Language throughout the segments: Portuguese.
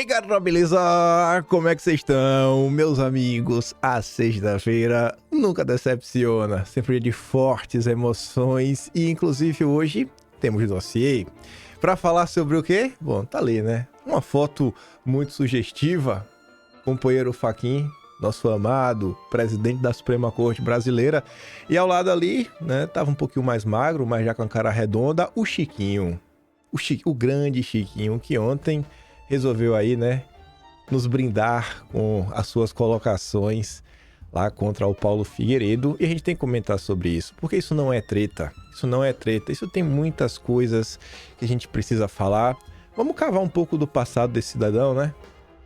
aí, galera, beleza? Como é que vocês estão, meus amigos? A sexta-feira nunca decepciona, sempre de fortes emoções e, inclusive, hoje temos dossiê para falar sobre o quê? Bom, tá ali, né? Uma foto muito sugestiva, companheiro Fachin, nosso amado presidente da Suprema Corte Brasileira, e ao lado ali, né, tava um pouquinho mais magro, mas já com a cara redonda, o Chiquinho. O grande Chiquinho, que ontem resolveu aí, né, nos brindar com as suas colocações lá contra o Paulo Figueiredo. E a gente tem que comentar sobre isso, porque isso não é treta. Isso não é treta. Isso tem muitas coisas que a gente precisa falar. Vamos cavar um pouco do passado desse cidadão, né?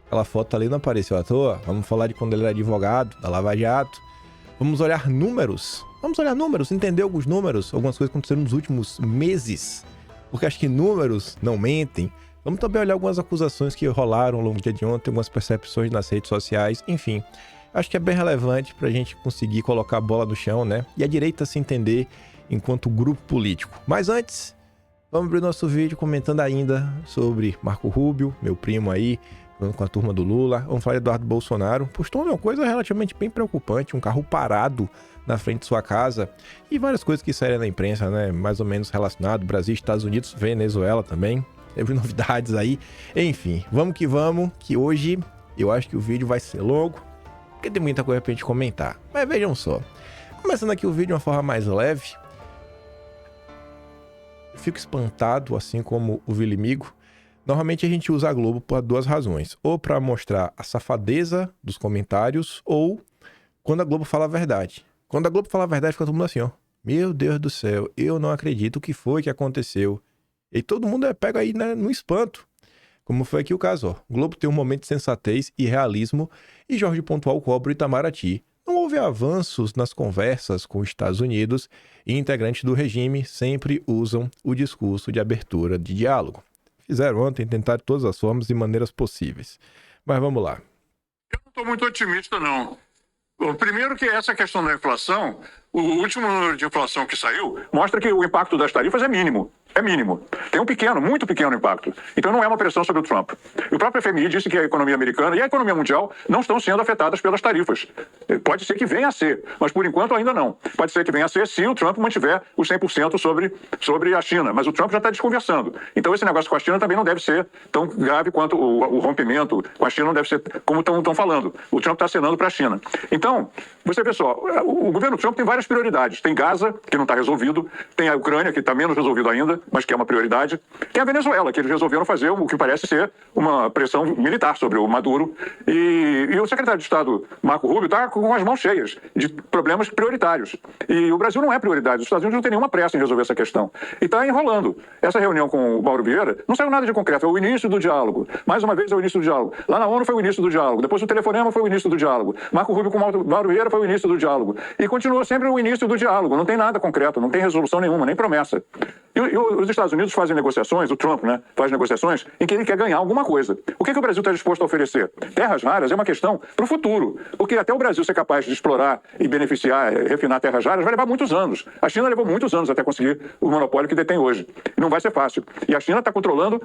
Aquela foto ali não apareceu à toa. Vamos falar de quando ele era advogado da Lava Jato. Vamos olhar números. Vamos olhar números, entender alguns números, algumas coisas que aconteceram nos últimos meses. Porque acho que números não mentem. Vamos também olhar algumas acusações que rolaram ao longo do dia de ontem, algumas percepções nas redes sociais, enfim. Acho que é bem relevante para a gente conseguir colocar a bola no chão, né? E a direita se entender enquanto grupo político. Mas antes, vamos abrir nosso vídeo comentando ainda sobre Marco Rubio, meu primo aí, com a turma do Lula. Vamos falar de Eduardo Bolsonaro. Postou uma coisa relativamente bem preocupante, um carro parado na frente de sua casa e várias coisas que saíram na imprensa, né? Mais ou menos relacionado, Brasil, Estados Unidos, Venezuela também. Teve novidades aí. Enfim, vamos, que hoje eu acho que o vídeo vai ser longo, porque tem muita coisa pra gente comentar. Mas vejam só. Começando aqui o vídeo de uma forma mais leve. Eu fico espantado, assim como o Vilimigo. Normalmente a gente usa a Globo por duas razões. Ou para mostrar a safadeza dos comentários, ou quando a Globo fala a verdade. Quando a Globo fala a verdade, fica todo mundo assim, ó. Meu Deus do céu, eu não acredito o que foi que aconteceu. E todo mundo pega aí, né, no espanto. Como foi aqui o caso, ó. O Globo tem um momento de sensatez e realismo e Jorge Pontual cobra o Itamaraty. Não houve avanços nas conversas com os Estados Unidos e integrantes do regime sempre usam o discurso de abertura de diálogo. Fizeram ontem, tentaram de todas as formas e maneiras possíveis. Mas vamos lá. Eu não estou muito otimista, não. Bom, primeiro que essa questão da inflação, o último número de inflação que saiu mostra que o impacto das tarifas é mínimo. É mínimo. Tem um pequeno, muito pequeno impacto. Então não é uma pressão sobre o Trump. E o próprio FMI disse que a economia americana e a economia mundial não estão sendo afetadas pelas tarifas. Pode ser que venha a ser, mas por enquanto ainda não. Pode ser que venha a ser se o Trump mantiver os 100% sobre a China. Mas o Trump já está desconversando. Então esse negócio com a China também não deve ser tão grave quanto o rompimento com a China não deve ser como estão falando. O Trump está acenando para a China. Então, você vê só, o governo Trump tem várias prioridades. Tem Gaza, que não está resolvido. Tem a Ucrânia, que está menos resolvido ainda, mas que é uma prioridade. Tem a Venezuela, que eles resolveram fazer o que parece ser uma pressão militar sobre o Maduro. E o secretário de Estado, Marco Rubio, está com as mãos cheias de problemas prioritários. E o Brasil não é prioridade. Os Estados Unidos não tem nenhuma pressa em resolver essa questão. E está enrolando. Essa reunião com o Mauro Vieira não saiu nada de concreto. É o início do diálogo. Mais uma vez é o início do diálogo. Lá na ONU foi o início do diálogo. Depois o telefonema foi o início do diálogo. Marco Rubio com o Mauro Vieira foi o início do diálogo. E continua sempre o início do diálogo. Não tem nada concreto, não tem resolução nenhuma, nem promessa. E os Estados Unidos fazem negociações, o Trump, né, faz negociações em que ele quer ganhar alguma coisa. O que o Brasil está disposto a oferecer? Terras raras é uma questão para o futuro, porque até o Brasil ser capaz de explorar e beneficiar, refinar terras raras, vai levar muitos anos. A China levou muitos anos até conseguir o monopólio que detém hoje. Não vai ser fácil. E a China está controlando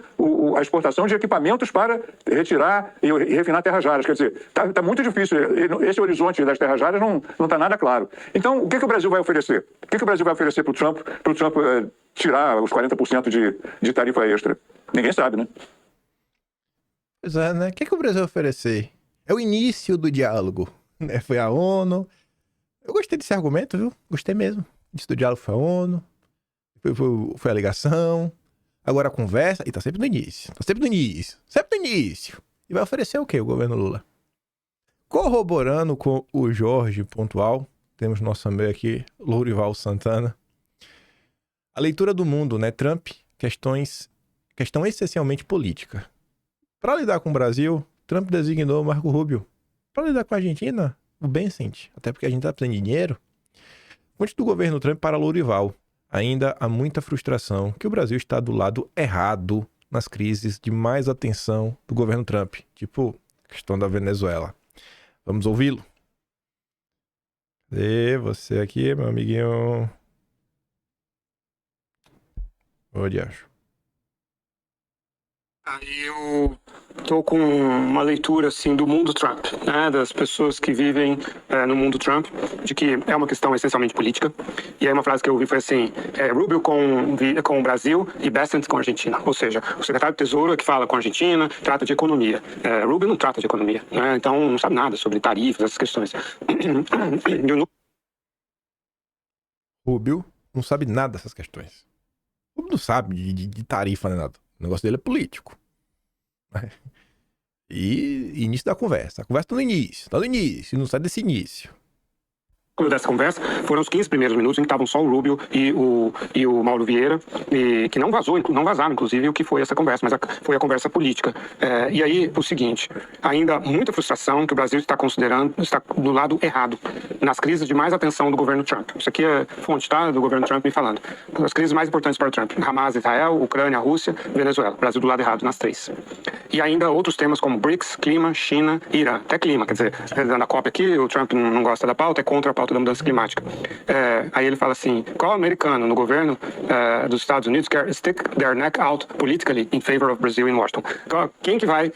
a exportação de equipamentos para retirar e refinar terras raras. Quer dizer, está muito difícil. Esse horizonte das terras raras não está nada claro. Então, o que o Brasil vai oferecer? O que o Brasil vai oferecer para o Trump tirar os 40% de tarifa extra? Ninguém sabe, né? Pois é, né? O que o Brasil vai oferecer? É o início do diálogo, né? Foi a ONU. Eu gostei desse argumento, viu? Gostei mesmo. O início do diálogo foi a ONU. Foi a ligação. Agora a conversa. E tá sempre no início. Tá sempre no início. Sempre no início. E vai oferecer o quê, o governo Lula? Corroborando com o Jorge Pontual, temos nosso amigo aqui, Lourival Santana. A leitura do mundo, né? Trump, questão essencialmente política. Para lidar com o Brasil, Trump designou Marco Rubio. Para lidar com a Argentina, o Bessent, até porque a gente tá precisando de dinheiro. Fonte do governo Trump para Lourival. Ainda há muita frustração que o Brasil está do lado errado nas crises de mais atenção do governo Trump. Tipo, a questão da Venezuela. Vamos ouvi-lo. E você aqui, meu amiguinho. Ô, diacho. Aí eu tô com uma leitura assim do mundo Trump, né, das pessoas que vivem no mundo Trump, de que é uma questão essencialmente política. E aí uma frase que eu ouvi foi assim: Rubio com o Brasil e Bessent com a Argentina. Ou seja, o secretário do Tesouro é que fala com a Argentina, trata de economia. Rubio não trata de economia, né, então não sabe nada sobre tarifas, essas questões. Rubio não sabe nada dessas questões. Rubio não sabe de tarifa nem nada. O negócio dele é político. E início da conversa. A conversa tá no início, não sai desse início. Dessa conversa foram os 15 primeiros minutos em que estavam só o Rubio e o Mauro Vieira, e que não vazaram, inclusive, o que foi essa conversa, mas foi a conversa política. E aí, o seguinte, ainda muita frustração que o Brasil está do lado errado, nas crises de mais atenção do governo Trump. Isso aqui é fonte, tá, do governo Trump me falando. As crises mais importantes para o Trump: Hamas, Israel, Ucrânia, Rússia, Venezuela. Brasil do lado errado nas três. E ainda outros temas como BRICS, clima, China, Irã. Até clima, quer dizer, na COP aqui, o Trump não gosta da pauta, é contra a pauta da mudança climática. Aí ele fala assim: qual americano no governo dos Estados Unidos quer stick their neck out politically in favor of Brazil in Washington? Quem que vai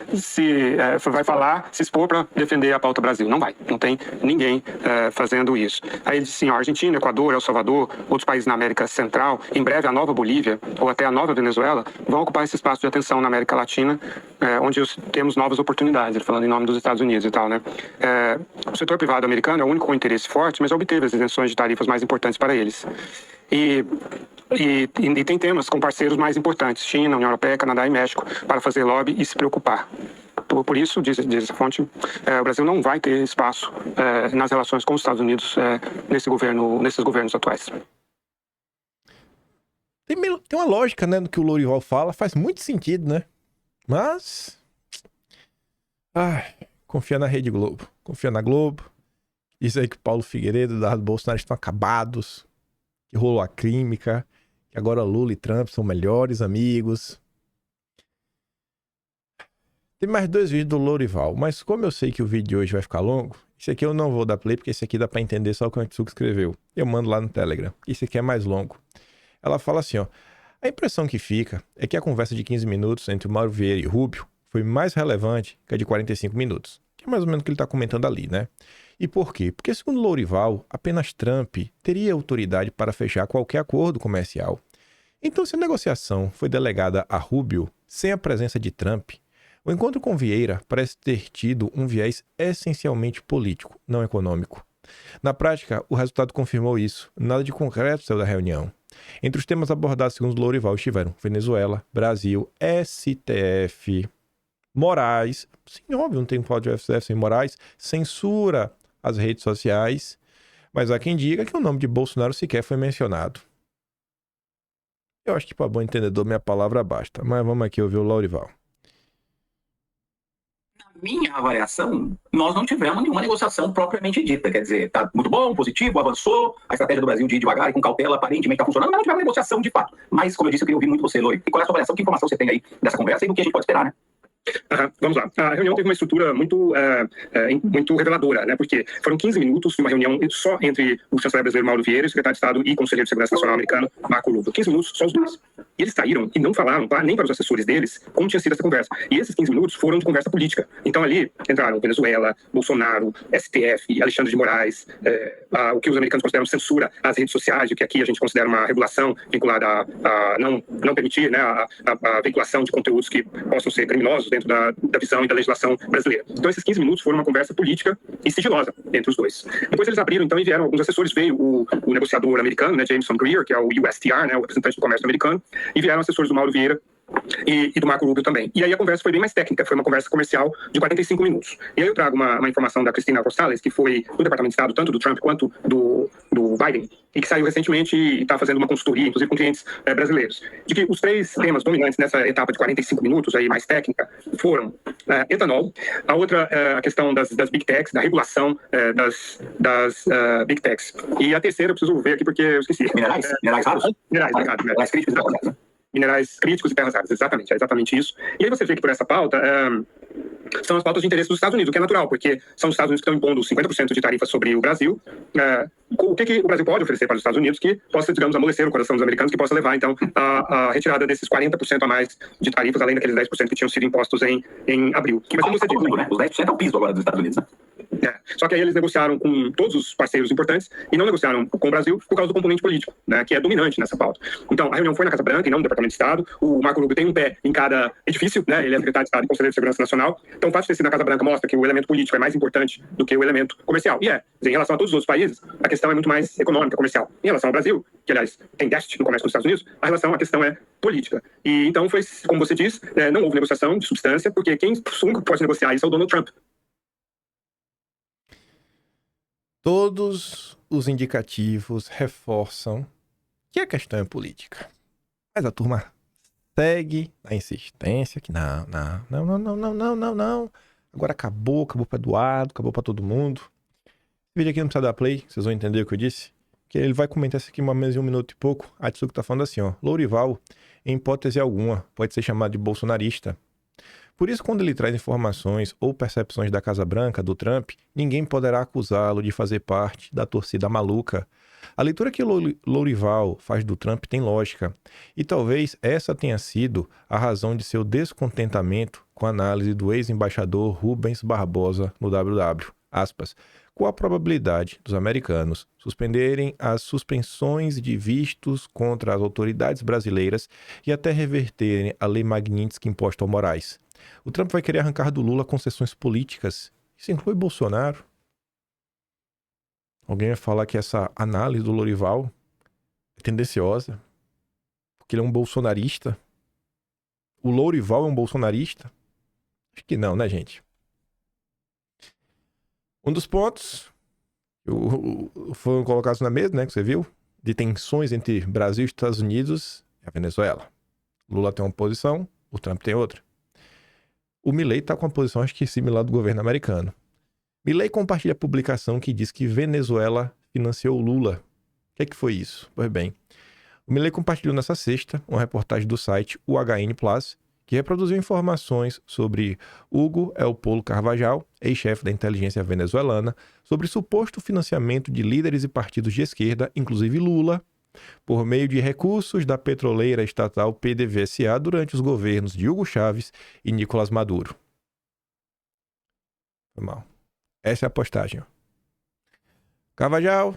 falar, se expor para defender a pauta Brasil? Não vai. Não tem ninguém fazendo isso. Aí ele diz assim: Argentina, Equador, El Salvador, outros países na América Central, em breve a nova Bolívia ou até a nova Venezuela vão ocupar esse espaço de atenção na América Latina, onde temos novas oportunidades. Ele falando em nome dos Estados Unidos e tal, né? O setor privado americano é o único com interesse forte, mas já obteve as isenções de tarifas mais importantes para eles. E tem temas com parceiros mais importantes: China, União Europeia, Canadá e México, para fazer lobby e se preocupar. Por isso, diz essa fonte, o Brasil não vai ter espaço nas relações com os Estados Unidos nesses governos atuais. Tem uma lógica, né, no que o Lourival fala, faz muito sentido, né? Mas... confia na Rede Globo. Confia na Globo. Isso aí que o Paulo Figueiredo e o Eduardo Bolsonaro estão acabados. Que rolou a química. Que agora Lula e Trump são melhores amigos. Tem mais 2 vídeos do Lourival. Mas como eu sei que o vídeo de hoje vai ficar longo, esse aqui eu não vou dar play, porque esse aqui dá pra entender só o que o Antsuko escreveu. Eu mando lá no Telegram. Esse aqui é mais longo. Ela fala assim, ó: a impressão que fica é que a conversa de 15 minutos entre o Mauro Vieira e Rubio foi mais relevante que a de 45 minutos. Que é mais ou menos o que ele tá comentando ali, né? E por quê? Porque, segundo Lourival, apenas Trump teria autoridade para fechar qualquer acordo comercial. Então, se a negociação foi delegada a Rubio sem a presença de Trump, o encontro com Vieira parece ter tido um viés essencialmente político, não econômico. Na prática, o resultado confirmou isso. Nada de concreto saiu da reunião. Entre os temas abordados, segundo Lourival, estiveram Venezuela, Brasil, STF, Moraes, sim, óbvio, não tem que falar de STF sem Moraes, censura às redes sociais, mas há quem diga que o nome de Bolsonaro sequer foi mencionado. Eu acho que para bom entendedor minha palavra basta, mas vamos aqui ouvir o Lourival. Minha avaliação, nós não tivemos nenhuma negociação propriamente dita. Quer dizer, tá muito bom, positivo, avançou, a estratégia do Brasil de ir devagar e com cautela aparentemente está funcionando, mas não tivemos negociação de fato. Mas, como eu disse, eu queria ouvir muito você, Loi. E qual é a sua avaliação, que informação você tem aí dessa conversa e do que a gente pode esperar, né? Vamos lá. A reunião teve uma estrutura muito reveladora, né? Porque foram 15 minutos de uma reunião só entre o chanceler brasileiro Mauro Vieira, o secretário de Estado e conselheiro de Segurança Nacional americano Marco Rubio. 15 minutos, só os dois. E eles saíram e não falaram nem para os assessores deles como tinha sido essa conversa. E esses 15 minutos foram de conversa política. Então ali entraram Venezuela, Bolsonaro, STF, Alexandre de Moraes, o que os americanos consideram censura às redes sociais, o que aqui a gente considera uma regulação vinculada a não permitir, né, a veiculação de conteúdos que possam ser criminosos dentro da visão e da legislação brasileira. Então esses 15 minutos foram uma conversa política e sigilosa entre os dois. Depois eles abriram, então, e vieram alguns assessores. Veio o negociador americano, né, Jameson Greer, que é o USTR, né, o representante do comércio americano, e vieram assessores do Mauro Vieira e do Marco Rubio também. E aí a conversa foi bem mais técnica, foi uma conversa comercial de 45 minutos. E aí eu trago uma informação da Cristina Rosales, que foi do Departamento de Estado, tanto do Trump quanto do Biden, e que saiu recentemente e está fazendo uma consultoria, inclusive com clientes brasileiros, de que os 3 temas dominantes nessa etapa de 45 minutos, aí mais técnica, foram etanol, a outra a questão das Big Techs, da regulação das Big Techs, e a terceira eu preciso ver aqui porque eu esqueci. Minerais raros? Minerais, obrigado. Minerais críticos e Minerais críticos e terras raras, exatamente, é exatamente isso. E aí você vê que por essa pauta são as pautas de interesse dos Estados Unidos, o que é natural, porque são os Estados Unidos que estão impondo 50% de tarifa sobre o Brasil. O que o Brasil pode oferecer para os Estados Unidos que possa, digamos, amolecer o coração dos americanos, que possa levar, então, a retirada desses 40% a mais de tarifas, além daqueles 10% que tinham sido impostos em abril. Mas como você disse, né? Os 10% é o piso agora dos Estados Unidos, né? Só que aí eles negociaram com todos os parceiros importantes e não negociaram com o Brasil por causa do componente político, né, que é dominante nessa pauta. Então, a reunião foi na Casa Branca e não no Departamento de Estado. O Marco Rubio tem um pé em cada edifício, né, ele é secretário de Estado e Conselheiro de Segurança Nacional. Então, o fato de ter sido na Casa Branca mostra que o elemento político é mais importante do que o elemento comercial. E em relação a todos os outros países, a questão é muito mais econômica, comercial. Em relação ao Brasil, que, aliás, tem déficit no comércio com os Estados Unidos, a questão é política. E então foi, como você diz, não houve negociação de substância, porque quem pode negociar isso é o Donald Trump. Todos os indicativos reforçam que a questão é política. Mas a turma segue a insistência que não. Agora acabou pra Eduardo, acabou pra todo mundo. Esse vídeo aqui não precisa dar play, vocês vão entender o que eu disse. Que ele vai comentar isso aqui uma menos de 1 minuto e pouco. A Atsuko tá falando assim, ó. Lourival, em hipótese alguma, pode ser chamado de bolsonarista. Por isso, quando ele traz informações ou percepções da Casa Branca, do Trump, ninguém poderá acusá-lo de fazer parte da torcida maluca. A leitura que Lourival faz do Trump tem lógica, e talvez essa tenha sido a razão de seu descontentamento com a análise do ex-embaixador Rubens Barbosa no WW. Aspas, com a probabilidade dos americanos suspenderem as suspensões de vistos contra as autoridades brasileiras e até reverterem a lei Magnitsky imposta ao Moraes. O Trump vai querer arrancar do Lula concessões políticas. Isso inclui Bolsonaro. Alguém vai falar que essa análise do Lourival é tendenciosa, porque ele é um bolsonarista. O Lourival é um bolsonarista? Acho que não, né, gente? Um dos pontos que foram colocados na mesa, né, que você viu, de tensões entre Brasil e Estados Unidos é a Venezuela. Lula tem uma posição, o Trump tem outra. O Milei está com uma posição, acho que similar do governo americano. Milei compartilha a publicação que diz que Venezuela financiou Lula. O que foi isso? Pois bem, o Milei compartilhou nessa sexta uma reportagem do site UHN Plus, que reproduziu informações sobre Hugo El Polo Carvajal, ex-chefe da inteligência venezuelana, sobre suposto financiamento de líderes e partidos de esquerda, inclusive Lula, por meio de recursos da petroleira estatal PDVSA durante os governos de Hugo Chávez e Nicolás Maduro. Foi mal. Essa é a postagem. Carvajal,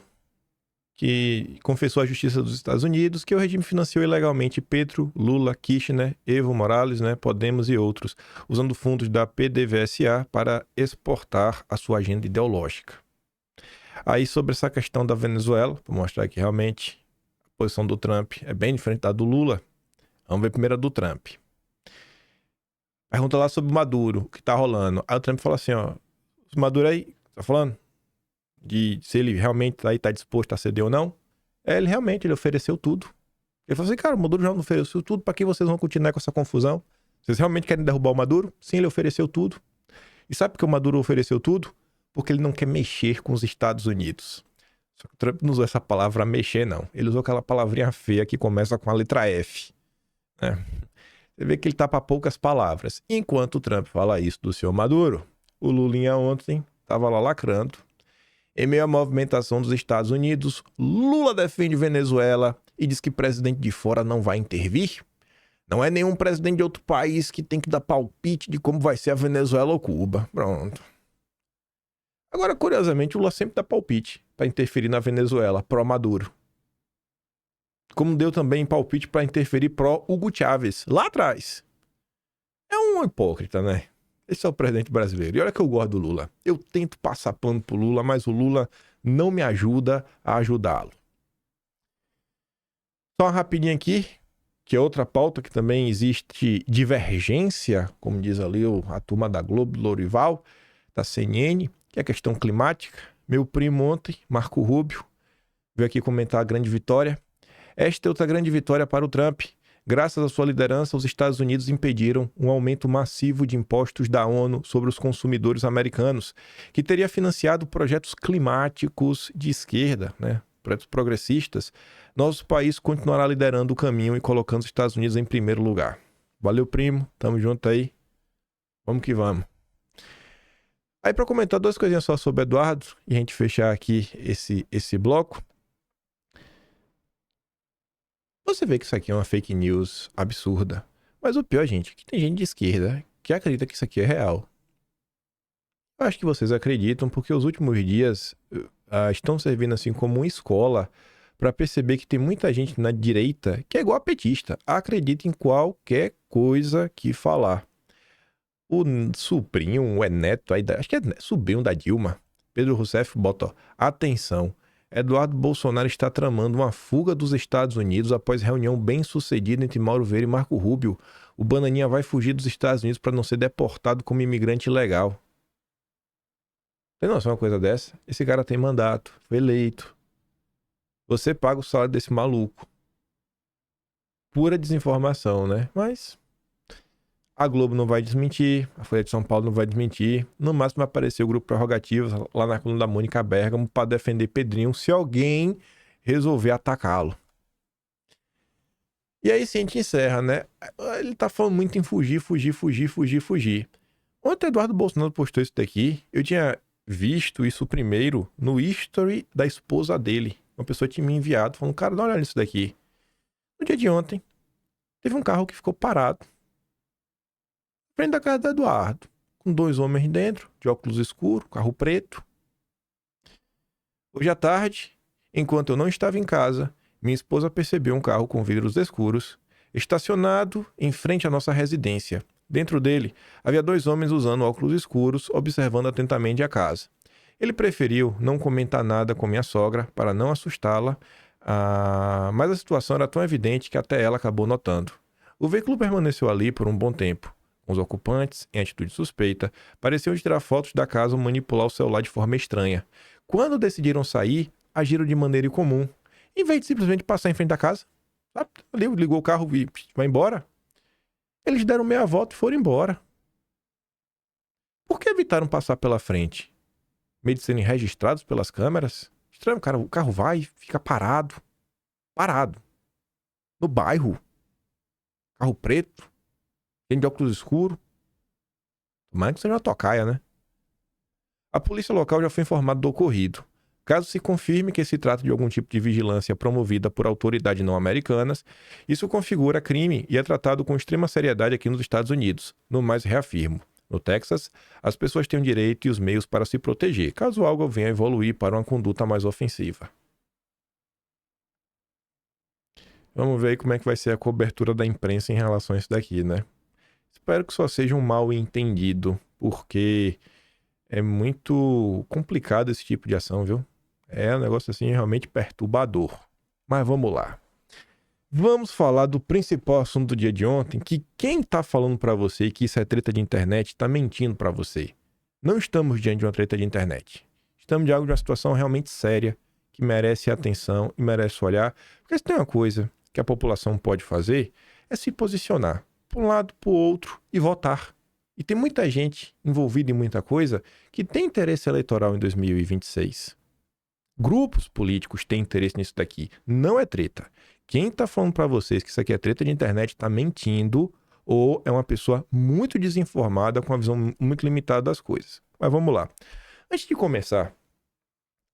que confessou à Justiça dos Estados Unidos que o regime financiou ilegalmente Petro, Lula, Kirchner, Evo Morales, Podemos e outros, usando fundos da PDVSA para exportar a sua agenda ideológica. Aí, sobre essa questão da Venezuela, vou mostrar que realmente a posição do Trump é bem diferente da do Lula. Vamos ver primeiro a do Trump. Pergunta lá sobre o Maduro, o que tá rolando. Aí o Trump fala assim, ó, o Maduro aí, tá falando? De se ele realmente tá disposto a ceder ou não. Ele ofereceu tudo. Ele falou assim, cara, o Maduro já não ofereceu tudo, pra que vocês vão continuar com essa confusão? Vocês realmente querem derrubar o Maduro? Sim, ele ofereceu tudo. E sabe por que o Maduro ofereceu tudo? Porque ele não quer mexer com os Estados Unidos. Só que o Trump não usou essa palavra mexer, não. Ele usou aquela palavrinha feia que começa com a letra F. Né? Você vê que ele tá pra poucas palavras. Enquanto o Trump fala isso do senhor Maduro, o Lulinha ontem tava lá lacrando. Em meio à movimentação dos Estados Unidos, Lula defende Venezuela e diz que presidente de fora não vai intervir. Não é nenhum presidente de outro país que tem que dar palpite de como vai ser a Venezuela ou Cuba. Pronto. Agora, curiosamente, o Lula sempre dá palpite para interferir na Venezuela, pró-Maduro. Como deu também palpite para interferir pró-Hugo Chávez, lá atrás. É um hipócrita, né? Esse é o presidente brasileiro. E olha que eu gosto do Lula. Eu tento passar pano pro Lula, mas o Lula não me ajuda a ajudá-lo. Só uma rapidinha aqui, que é outra pauta que também existe divergência, como diz ali a turma da Globo, do Lourival, da CNN, que é a questão climática. Meu primo ontem, Marco Rubio, veio aqui comentar a grande vitória. Esta é outra grande vitória para o Trump. Graças à sua liderança, os Estados Unidos impediram um aumento massivo de impostos da ONU sobre os consumidores americanos, que teria financiado projetos climáticos de esquerda, projetos progressistas. Nosso país continuará liderando o caminho e colocando os Estados Unidos em primeiro lugar. Valeu, primo. Tamo junto aí. Vamos que vamos. Aí, para comentar duas coisinhas só sobre Eduardo, e a gente fechar aqui esse bloco. Você vê que isso aqui é uma fake news absurda. Mas o pior, gente, é que tem gente de esquerda que acredita que isso aqui é real. Eu acho que vocês acreditam porque os últimos dias estão servindo assim como uma escola para perceber que tem muita gente na direita que é igual a petista, acredita em qualquer coisa que falar. O sobrinho, é neto, acho que é sobrinho da Dilma, Pedro Rousseff, bota, ó, atenção, Eduardo Bolsonaro está tramando uma fuga dos Estados Unidos após reunião bem-sucedida entre Mauro Vieira e Marco Rubio. O Bananinha vai fugir dos Estados Unidos para não ser deportado como imigrante ilegal. Tem noção de uma coisa dessa? Esse cara tem mandato, foi eleito. Você paga o salário desse maluco. Pura desinformação, né? Mas a Globo não vai desmentir, a Folha de São Paulo não vai desmentir. No máximo vai aparecer o Grupo Prerrogativas lá na coluna da Mônica Bergamo para defender Pedrinho se alguém resolver atacá-lo. E aí sim a gente encerra, né? Ele tá falando muito em fugir. Ontem o Eduardo Bolsonaro postou isso daqui. Eu tinha visto isso primeiro no history da esposa dele. Uma pessoa tinha me enviado falando, cara, dá uma olhada nisso daqui. No dia de ontem, teve um carro que ficou parado frente da casa do Eduardo, com 2 homens dentro, de óculos escuros, carro preto. Hoje à tarde, enquanto eu não estava em casa, minha esposa percebeu um carro com vidros escuros, estacionado em frente à nossa residência. Dentro dele, havia 2 homens usando óculos escuros, observando atentamente a casa. Ele preferiu não comentar nada com minha sogra para não assustá-la, mas a situação era tão evidente que até ela acabou notando. O veículo permaneceu ali por um bom tempo. Os ocupantes, em atitude suspeita, pareciam tirar fotos da casa ou manipular o celular de forma estranha. Quando decidiram sair, agiram de maneira incomum. Em vez de simplesmente passar em frente da casa, sabe? Ligou o carro e vai embora. Eles deram meia volta e foram embora. Por que evitaram passar pela frente? Meio de serem registrados pelas câmeras? Estranho, cara, o carro vai e fica parado. Parado. No bairro. Carro preto. Gente de óculos escuros. Tomara que seja uma tocaia, né? A polícia local já foi informada do ocorrido. Caso se confirme que se trata de algum tipo de vigilância promovida por autoridades não americanas, isso configura crime e é tratado com extrema seriedade aqui nos Estados Unidos. No mais, reafirmo. No Texas, as pessoas têm o direito e os meios para se proteger, caso algo venha a evoluir para uma conduta mais ofensiva. Vamos ver aí como é que vai ser a cobertura da imprensa em relação a isso daqui, né? Espero que só seja um mal entendido, porque é muito complicado esse tipo de ação, viu? É um negócio assim realmente perturbador. Mas vamos lá. Vamos falar do principal assunto do dia de ontem, que quem tá falando pra você que isso é treta de internet tá mentindo pra você. Não estamos diante de uma treta de internet. Estamos diante de uma situação realmente séria, que merece atenção e merece olhar. Porque se tem uma coisa que a população pode fazer, é se posicionar para um lado, para o outro e votar. E tem muita gente envolvida em muita coisa que tem interesse eleitoral em 2026. Grupos políticos têm interesse nisso daqui. Não é treta. Quem tá falando para vocês que isso aqui é treta de internet tá mentindo ou é uma pessoa muito desinformada com uma visão muito limitada das coisas. Mas vamos lá. Antes de começar,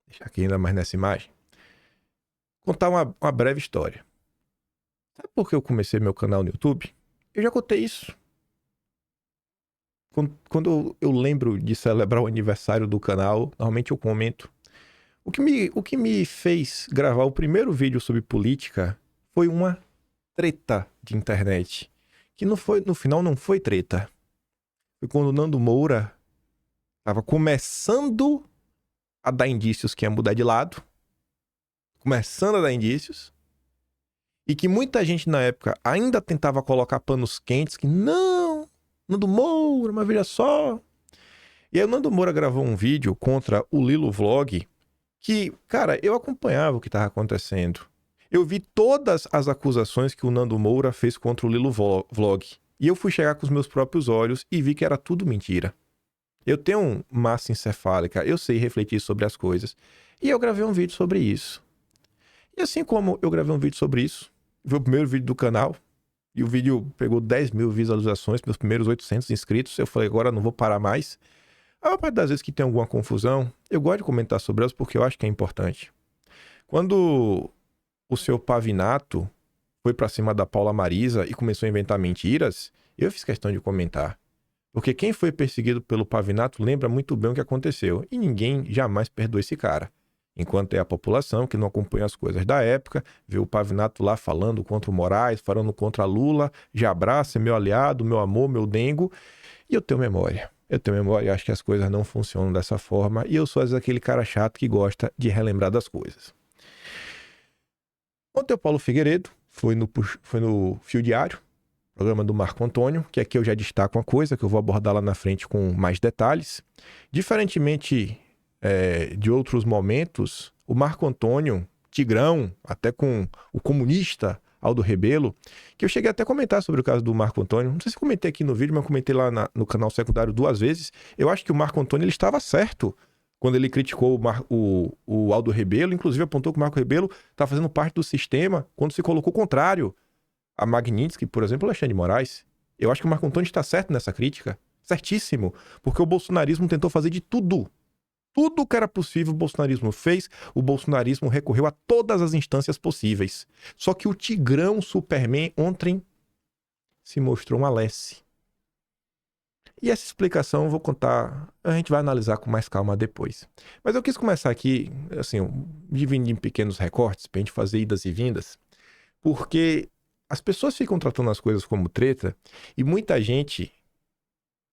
deixar aqui ainda mais nessa imagem, contar uma breve história. Sabe por que eu comecei meu canal no YouTube? Eu já contei isso. Quando eu lembro de celebrar o aniversário do canal, normalmente eu comento. O que me fez gravar o primeiro vídeo sobre política foi uma treta de internet. Que no final não foi treta. Foi quando o Nando Moura estava começando a dar indícios que ia mudar de lado. Começando a dar indícios. E que muita gente na época ainda tentava colocar panos quentes, que não, Nando Moura, mas veja só. E aí o Nando Moura gravou um vídeo contra o Lilo Vlog, que, cara, eu acompanhava o que estava acontecendo. Eu vi todas as acusações que o Nando Moura fez contra o Lilo Vlog. E eu fui chegar com os meus próprios olhos e vi que era tudo mentira. Eu tenho massa encefálica, eu sei refletir sobre as coisas. E eu gravei um vídeo sobre isso. E assim como eu gravei um vídeo sobre isso, foi o primeiro vídeo do canal, e o vídeo pegou 10 mil visualizações, meus primeiros 800 inscritos, eu falei, agora não vou parar mais. A maior parte das vezes que tem alguma confusão, eu gosto de comentar sobre elas porque eu acho que é importante. Quando o seu Pavinato foi pra cima da Paula Marisa e começou a inventar mentiras, eu fiz questão de comentar. Porque quem foi perseguido pelo Pavinato lembra muito bem o que aconteceu. E ninguém jamais perdoa esse cara. Enquanto é a população que não acompanha as coisas da época, vê o Pavinato lá falando contra o Moraes, falando contra Lula, já abraça, meu aliado, meu amor, meu dengo. E eu tenho memória. E acho que as coisas não funcionam dessa forma. E eu sou às vezes aquele cara chato que gosta de relembrar das coisas. Ontem o Paulo Figueiredo foi no Fio Diário, programa do Marco Antônio, que aqui eu já destaco uma coisa que eu vou abordar lá na frente com mais detalhes. Diferentemente de outros momentos, o Marco Antônio, Tigrão, até com o comunista Aldo Rebelo, que eu cheguei até a comentar sobre o caso do Marco Antônio. Não sei se comentei aqui no vídeo, mas comentei lá no canal secundário 2 vezes. Eu acho que o Marco Antônio ele estava certo quando ele criticou o Aldo Rebelo, inclusive apontou que o Marco Rebelo está fazendo parte do sistema quando se colocou contrário a Magnitsky, por exemplo, Alexandre de Moraes. Eu acho que o Marco Antônio está certo nessa crítica. Certíssimo. Porque o bolsonarismo tentou fazer de tudo. Tudo que era possível o bolsonarismo fez. O bolsonarismo recorreu a todas as instâncias possíveis. Só que o Tigrão Superman ontem se mostrou um Alesse. E essa explicação eu vou contar, a gente vai analisar com mais calma depois. Mas eu quis começar aqui, assim, dividindo em pequenos recortes, pra gente fazer idas e vindas, porque as pessoas ficam tratando as coisas como treta e muita gente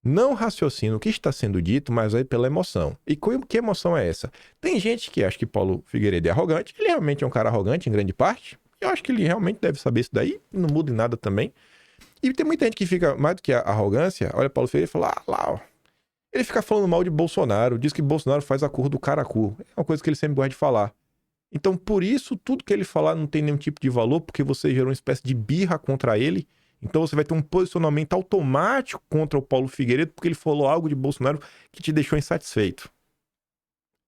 não raciocina o que está sendo dito, mas vai pela emoção. E que emoção é essa? Tem gente que acha que Paulo Figueiredo é arrogante, ele realmente é um cara arrogante em grande parte, eu acho que ele realmente deve saber isso daí, não muda em nada também. E tem muita gente que fica, mais do que a arrogância, olha Paulo Figueiredo e fala, lá, ó. Ele fica falando mal de Bolsonaro, diz que Bolsonaro faz a cor do caracu. É uma coisa que ele sempre gosta de falar. Então, por isso, tudo que ele falar não tem nenhum tipo de valor, porque você gerou uma espécie de birra contra ele. Então, você vai ter um posicionamento automático contra o Paulo Figueiredo, porque ele falou algo de Bolsonaro que te deixou insatisfeito.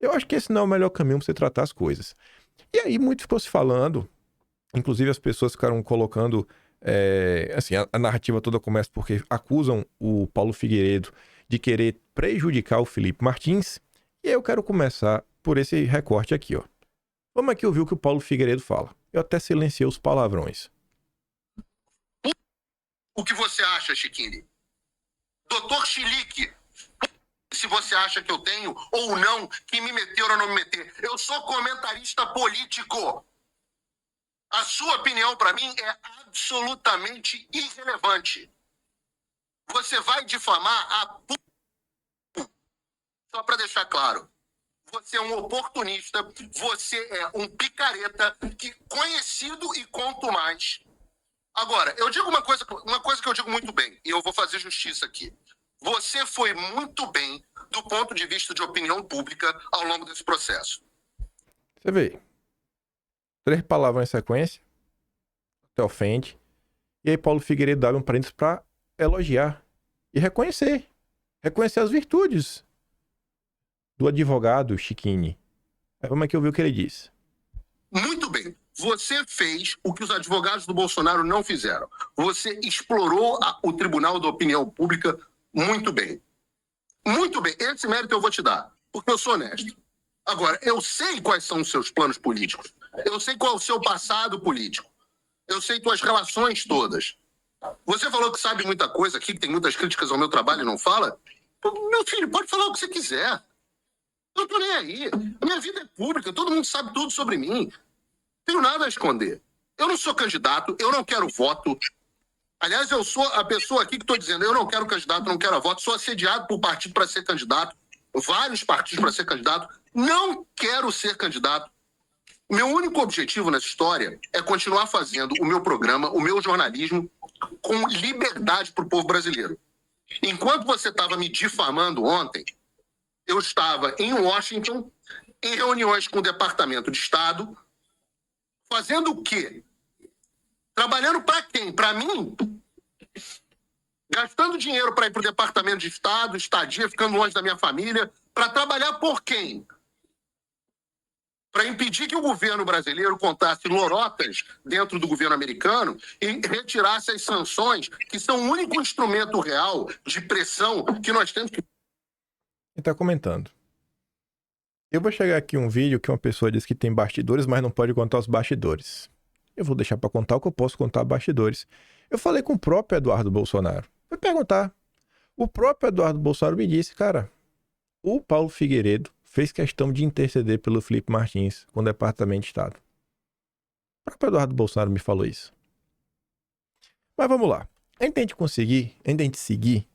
Eu acho que esse não é o melhor caminho para você tratar as coisas. E aí, muito ficou se falando, inclusive as pessoas ficaram colocando... assim, a narrativa toda começa porque acusam o Paulo Figueiredo de querer prejudicar o Felipe Martins. E eu quero começar por esse recorte aqui, ó. Vamos aqui ouvir o que o Paulo Figueiredo fala. Eu até silenciei os palavrões. O que você acha, Chiquini? Doutor Chilique, se você acha que eu tenho ou não que me meter ou não me meter. Eu sou comentarista político. A sua opinião, para mim, é absolutamente irrelevante. Você vai difamar a... Só para deixar claro. Você é um oportunista, você é um picareta, que conhecido e quanto mais. Agora, eu digo uma coisa que eu digo muito bem, e eu vou fazer justiça aqui. Você foi muito bem do ponto de vista de opinião pública ao longo desse processo. Você vê. 3 palavras em sequência. Até ofende. E aí Paulo Figueiredo abre um parênteses para elogiar. E reconhecer. Reconhecer as virtudes do advogado Chiquini. Vamos aqui ouvir o que ele disse. Muito bem. Você fez o que os advogados do Bolsonaro não fizeram. Você explorou o Tribunal da Opinião Pública muito bem. Muito bem. Esse mérito eu vou te dar, porque eu sou honesto. Agora, eu sei quais são os seus planos políticos. Eu sei qual é o seu passado político. Eu sei tuas relações todas. Você falou que sabe muita coisa aqui, que tem muitas críticas ao meu trabalho e não fala. Pô, meu filho, pode falar o que você quiser. Eu não tô nem aí. A minha vida é pública, todo mundo sabe tudo sobre mim. Não tenho nada a esconder. Eu não sou candidato, eu não quero voto. Aliás, eu sou a pessoa aqui que estou dizendo, eu não quero candidato, não quero voto, sou assediado por partido para ser candidato, vários partidos para ser candidato, não quero ser candidato. O meu único objetivo nessa história é continuar fazendo o meu programa, o meu jornalismo, com liberdade para o povo brasileiro. Enquanto você estava me difamando ontem, eu estava em Washington, em reuniões com o Departamento de Estado, fazendo o quê? Trabalhando para quem? Para mim? Gastando dinheiro para ir para o Departamento de Estado, estadia, ficando longe da minha família, para trabalhar por quem? Para impedir que o governo brasileiro contasse lorotas dentro do governo americano e retirasse as sanções, que são o único instrumento real de pressão que nós temos que... Ele tá comentando. Eu vou chegar aqui um vídeo que uma pessoa diz que tem bastidores, mas não pode contar os bastidores. Eu vou deixar pra contar o que eu posso contar bastidores. Eu falei com o próprio Eduardo Bolsonaro. Vou perguntar. O próprio Eduardo Bolsonaro me disse, cara, o Paulo Figueiredo fez questão de interceder pelo Felipe Martins com o Departamento de Estado. O próprio Eduardo Bolsonaro me falou isso. Mas vamos lá. A gente tem que seguir,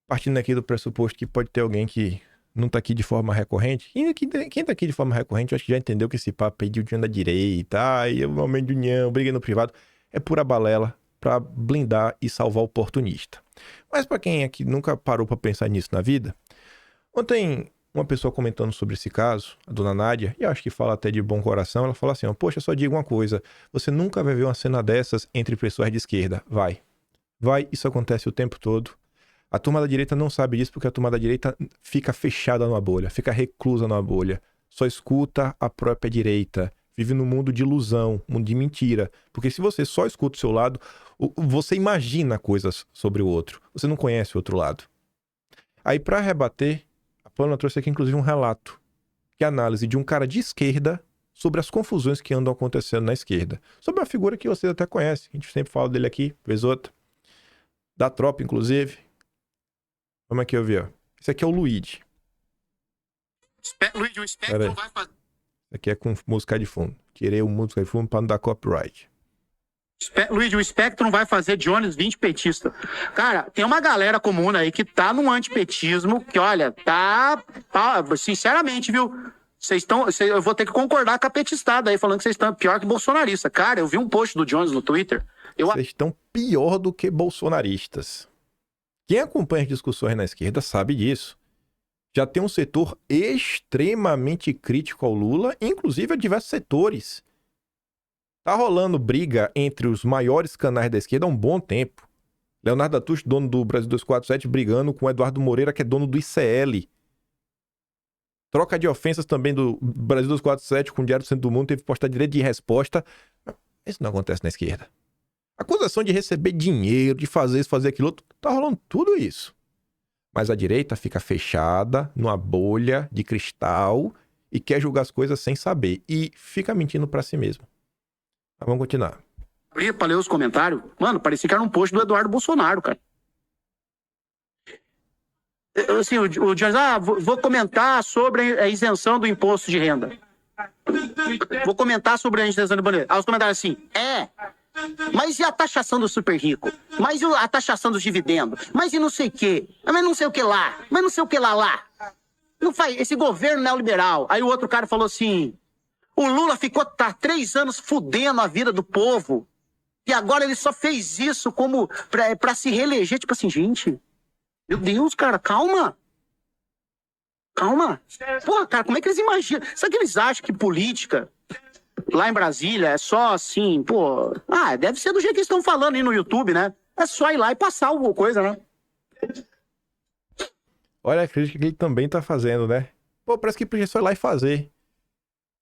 partindo aqui do pressuposto que pode ter alguém que não tá aqui de forma recorrente. E quem tá aqui de forma recorrente, eu acho que já entendeu que esse papo aí de união da direita, e o aumento de união, briga no privado, é pura balela pra blindar e salvar o oportunista. Mas pra quem aqui nunca parou pra pensar nisso na vida, ontem uma pessoa comentando sobre esse caso, a dona Nádia, e eu acho que fala até de bom coração, ela fala assim, ó, poxa, só digo uma coisa, você nunca vai ver uma cena dessas entre pessoas de esquerda. Vai, isso acontece o tempo todo. A turma da direita não sabe disso porque a turma da direita fica fechada numa bolha, fica reclusa numa bolha. Só escuta a própria direita. Vive num mundo de ilusão, mundo de mentira. Porque se você só escuta o seu lado, você imagina coisas sobre o outro. Você não conhece o outro lado. Aí, para rebater, a Pamela trouxe aqui inclusive um relato, que é a análise de um cara de esquerda sobre as confusões que andam acontecendo na esquerda. Sobre uma figura que vocês até conhecem, a gente sempre fala dele aqui, vez outra. Da tropa, inclusive. Vamos aqui ouvir, ó. Esse aqui é o Luigi. Luigi, o Spectrum vai fazer. Esse aqui é com música de fundo. Tirei o música de fundo para não dar copyright. Luigi, o Spectrum vai fazer Jones 20 petista. Cara, tem uma galera comum aí que tá num antipetismo que, olha, tá sinceramente, viu? Eu vou ter que concordar com a petistada aí, falando que vocês estão pior que bolsonarista. Cara, eu vi um post do Jones no Twitter. Vocês estão pior do que bolsonaristas. Quem acompanha as discussões na esquerda sabe disso. Já tem um setor extremamente crítico ao Lula, inclusive a diversos setores. Tá rolando briga entre os maiores canais da esquerda há um bom tempo. Leonardo Atush, dono do Brasil 247, brigando com Eduardo Moreira, que é dono do ICL. Troca de ofensas também do Brasil 247 com o Diário do Centro do Mundo, teve postagem direito de resposta. Isso não acontece na esquerda. Acusação de receber dinheiro, de fazer isso, fazer aquilo outro, tá rolando tudo isso. Mas a direita fica fechada numa bolha de cristal e quer julgar as coisas sem saber. E fica mentindo pra si mesmo. Mas vamos continuar. Abri pra ler os comentários. Mano, parecia que era um post do Eduardo Bolsonaro, cara. Assim, o Jones, vou comentar sobre a isenção do imposto de renda. Vou comentar sobre a isenção do bandeira. Aí os comentários assim, mas e a taxação do super rico? Mas e a taxação dos dividendos? Mas e não sei o quê? Mas não sei o que lá? Mas não sei o que lá? Não faz esse governo neoliberal. Aí o outro cara falou assim, o Lula ficou 3 anos fudendo a vida do povo e agora ele só fez isso como pra se reeleger. Tipo assim, gente, meu Deus, cara, calma. Porra, cara, como é que eles imaginam? Sabe que eles acham que política lá em Brasília é só assim, pô... deve ser do jeito que eles estão falando aí no YouTube, né? É só ir lá e passar alguma coisa, né? Olha a crítica que ele também tá fazendo, né? Pô, parece que podia só ir lá e fazer.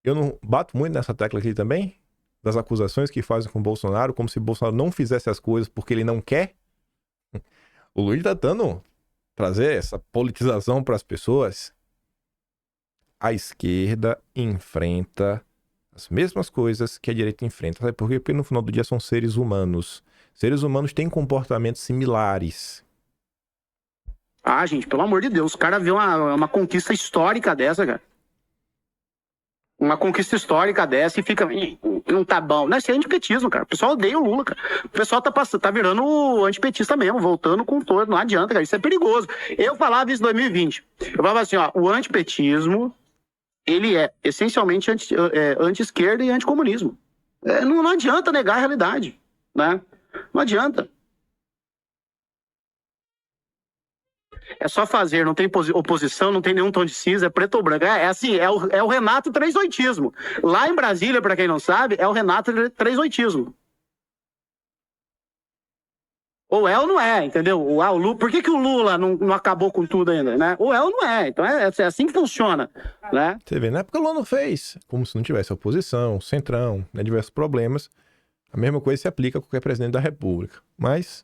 Eu não bato muito nessa tecla aqui também, das acusações que fazem com o Bolsonaro, como se o Bolsonaro não fizesse as coisas porque ele não quer. O Luiz tá tentando trazer essa politização para as pessoas. A esquerda enfrenta as mesmas coisas que a direita enfrenta. Sabe por quê? Porque no final do dia são seres humanos. Seres humanos têm comportamentos similares. Gente, pelo amor de Deus, o cara vê uma conquista histórica dessa, cara. Uma conquista histórica dessa e fica... Não tá bom. Não, isso é antipetismo, cara. O pessoal odeia o Lula, cara. O pessoal tá virando antipetista mesmo, voltando com todo. Não adianta, cara. Isso é perigoso. Eu falava isso em 2020. Eu falava assim, ó, o antipetismo, ele é essencialmente anti-esquerda e anticomunismo. Não adianta negar a realidade, né? Não adianta. É só fazer, não tem oposição, não tem nenhum tom de cinza, é preto ou branco. É o Renato 38ismo. Lá em Brasília, para quem não sabe, é o Renato 38ismo. Ou é ou não é, entendeu? O Lula, por que o Lula não acabou com tudo ainda, né? Ou é ou não é. Então é assim que funciona, né? Você vê, na época o Lula não fez. Como se não tivesse oposição, centrão, né, diversos problemas. A mesma coisa se aplica a qualquer presidente da República. Mas...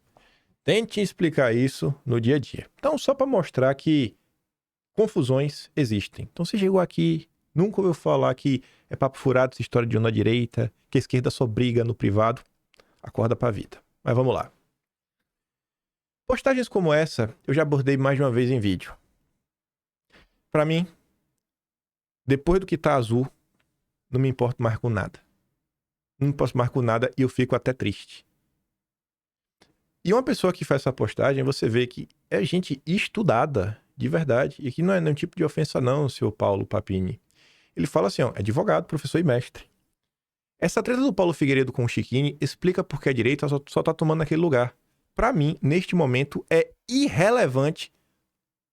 tente explicar isso no dia a dia. Então, só para mostrar que confusões existem. Então você chegou aqui, nunca ouviu falar que é papo furado essa história de onda direita, que a esquerda só briga no privado, acorda pra vida. Mas vamos lá. Postagens como essa, eu já abordei mais de uma vez em vídeo. Pra mim, depois do que tá azul, não me importo mais com nada. Não me importo mais com nada e eu fico até triste. E uma pessoa que faz essa postagem, você vê que é gente estudada, de verdade. E que não é nenhum tipo de ofensa não, seu Paulo Papini. Ele fala assim, ó, é advogado, professor e mestre. Essa treta do Paulo Figueiredo com o Chiquini explica por que a direita só tá tomando aquele lugar. Pra mim, neste momento, é irrelevante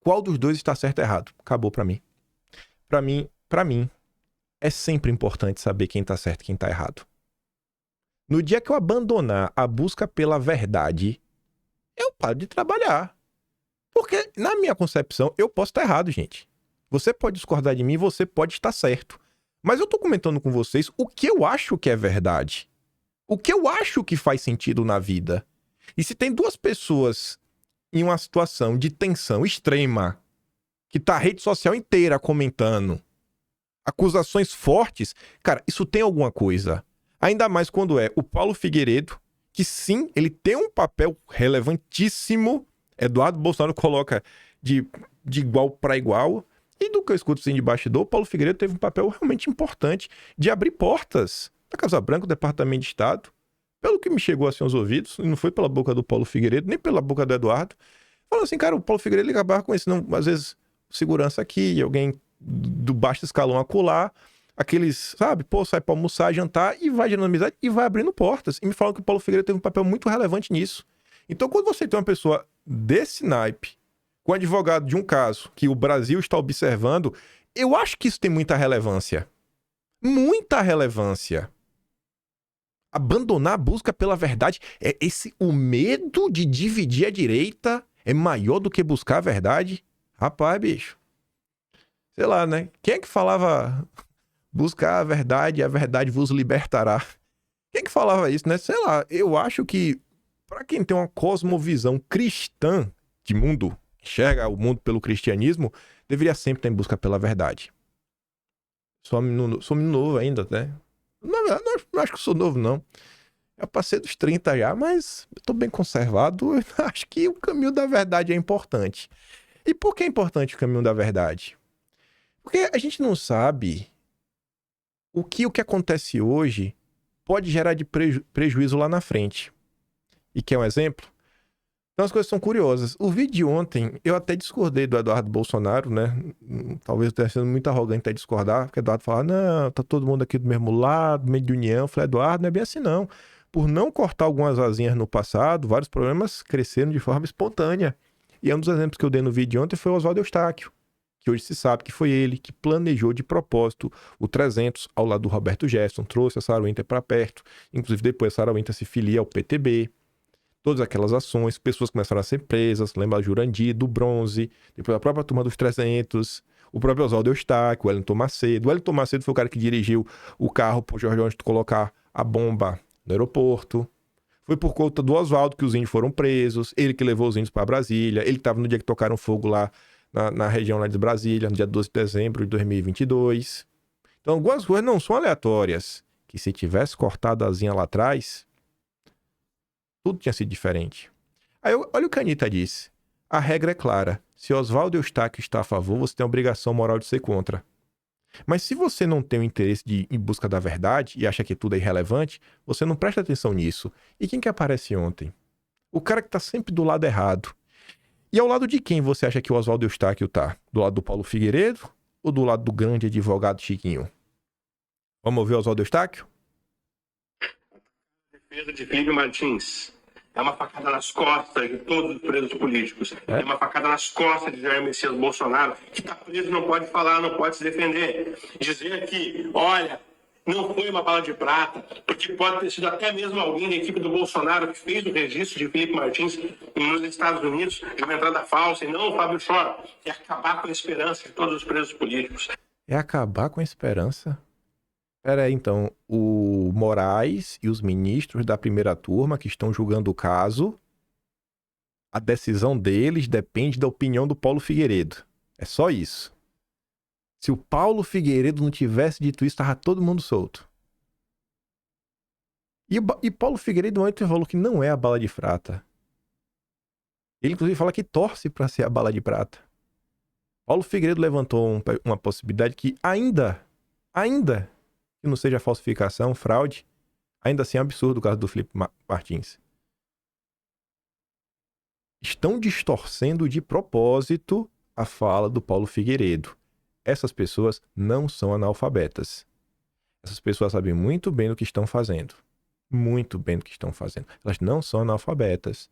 qual dos dois está certo ou errado. Acabou pra mim. Pra mim, é sempre importante saber quem tá certo e quem tá errado. No dia que eu abandonar a busca pela verdade, eu paro de trabalhar. Porque, na minha concepção, eu posso estar errado, gente. Você pode discordar de mim, você pode estar certo. Mas eu tô comentando com vocês o que eu acho que é verdade. O que eu acho que faz sentido na vida. E se tem duas pessoas em uma situação de tensão extrema, que tá a rede social inteira comentando, acusações fortes, cara, isso tem alguma coisa. Ainda mais quando é o Paulo Figueiredo, que sim, ele tem um papel relevantíssimo. Eduardo Bolsonaro coloca de igual para igual. E do que eu escuto assim de bastidor, o Paulo Figueiredo teve um papel realmente importante de abrir portas na Casa Branca, do Departamento de Estado. Pelo que me chegou assim aos ouvidos, e não foi pela boca do Paulo Figueiredo, nem pela boca do Eduardo. Falando assim, cara, o Paulo Figueiredo ele acabava com isso. Não, às vezes, segurança aqui, alguém do baixo escalão acolá, aqueles, sabe, pô, sai pra almoçar, jantar, e vai gerando amizade, e vai abrindo portas. E me falam que o Paulo Figueiredo teve um papel muito relevante nisso. Então, quando você tem uma pessoa desse naipe, com advogado de um caso que o Brasil está observando, eu acho que isso tem muita relevância. Muita relevância. Abandonar a busca pela verdade. O medo de dividir a direita é maior do que buscar a verdade. Rapaz, bicho. Sei lá, né? Quem é que falava buscar a verdade vos libertará? Quem é que falava isso, né? Sei lá, eu acho que para quem tem uma cosmovisão cristã de mundo, enxerga o mundo pelo cristianismo, deveria sempre estar em busca pela verdade. Sou menino novo ainda, né? Não acho que sou novo, não. Eu passei dos 30 já, mas eu tô bem conservado. Eu acho que o caminho da verdade é importante. E por que é importante o caminho da verdade? Porque a gente não sabe o que acontece hoje pode gerar de prejuízo lá na frente. E quer um exemplo? Então as coisas são curiosas. O vídeo de ontem, eu até discordei do Eduardo Bolsonaro, né? Talvez eu tenha sido muito arrogante até discordar, porque o Eduardo fala, não, tá todo mundo aqui do mesmo lado, meio de união. Eu falei, Eduardo, não é bem assim não. Por não cortar algumas asinhas no passado, vários problemas cresceram de forma espontânea. E um dos exemplos que eu dei no vídeo de ontem foi o Oswaldo Eustáquio, que hoje se sabe que foi ele que planejou de propósito o 300 ao lado do Roberto Jefferson, trouxe a Sarah Winter para perto, inclusive depois a Sarah Winter se filia ao PTB. Todas aquelas ações, pessoas começaram a ser presas, lembra do Jurandir, do Bronze, depois a própria turma dos 300, o próprio Oswaldo Eustáquio, o Wellington Macedo. O Wellington Macedo foi o cara que dirigiu o carro pro Jorge Washington colocar a bomba no aeroporto. Foi por conta do Oswaldo que os índios foram presos, ele que levou os índios para Brasília, ele que estava no dia que tocaram fogo lá na região lá de Brasília, no dia 12 de dezembro de 2022. Então algumas coisas não são aleatórias, que se tivesse cortado a asinha lá atrás, tudo tinha sido diferente. Aí olha o que a Anitta disse. A regra é clara. Se Oswaldo Eustáquio está a favor, você tem a obrigação moral de ser contra. Mas se você não tem o interesse de ir em busca da verdade e acha que tudo é irrelevante, você não presta atenção nisso. E quem que aparece ontem? O cara que está sempre do lado errado. E ao lado de quem você acha que o Oswaldo Eustáquio tá? Do lado do Paulo Figueiredo ou do lado do grande advogado Chiquinho? Vamos ouvir o Oswaldo Eustáquio? Defesa de Felipe Martins. É uma facada nas costas de todos os presos políticos. É uma facada nas costas de Jair Messias Bolsonaro, que está preso, não pode falar, não pode se defender. Dizer que, olha, não foi uma bala de prata, porque pode ter sido até mesmo alguém da equipe do Bolsonaro que fez o registro de Felipe Martins nos Estados Unidos de uma entrada falsa, e não o Fábio Chora. É acabar com a esperança de todos os presos políticos. É acabar com a esperança? Pera aí, então, o Moraes e os ministros da primeira turma que estão julgando o caso, a decisão deles depende da opinião do Paulo Figueiredo. É só isso. Se o Paulo Figueiredo não tivesse dito isso, tava todo mundo solto. E Paulo Figueiredo ontem falou que não é a bala de prata. Ele, inclusive, fala que torce para ser a bala de prata. Paulo Figueiredo levantou uma possibilidade que ainda que não seja falsificação, fraude, ainda assim é um absurdo o caso do Felipe Martins. Estão distorcendo de propósito a fala do Paulo Figueiredo. Essas pessoas não são analfabetas. Essas pessoas sabem muito bem o que estão fazendo. Muito bem o que estão fazendo. Elas não são analfabetas.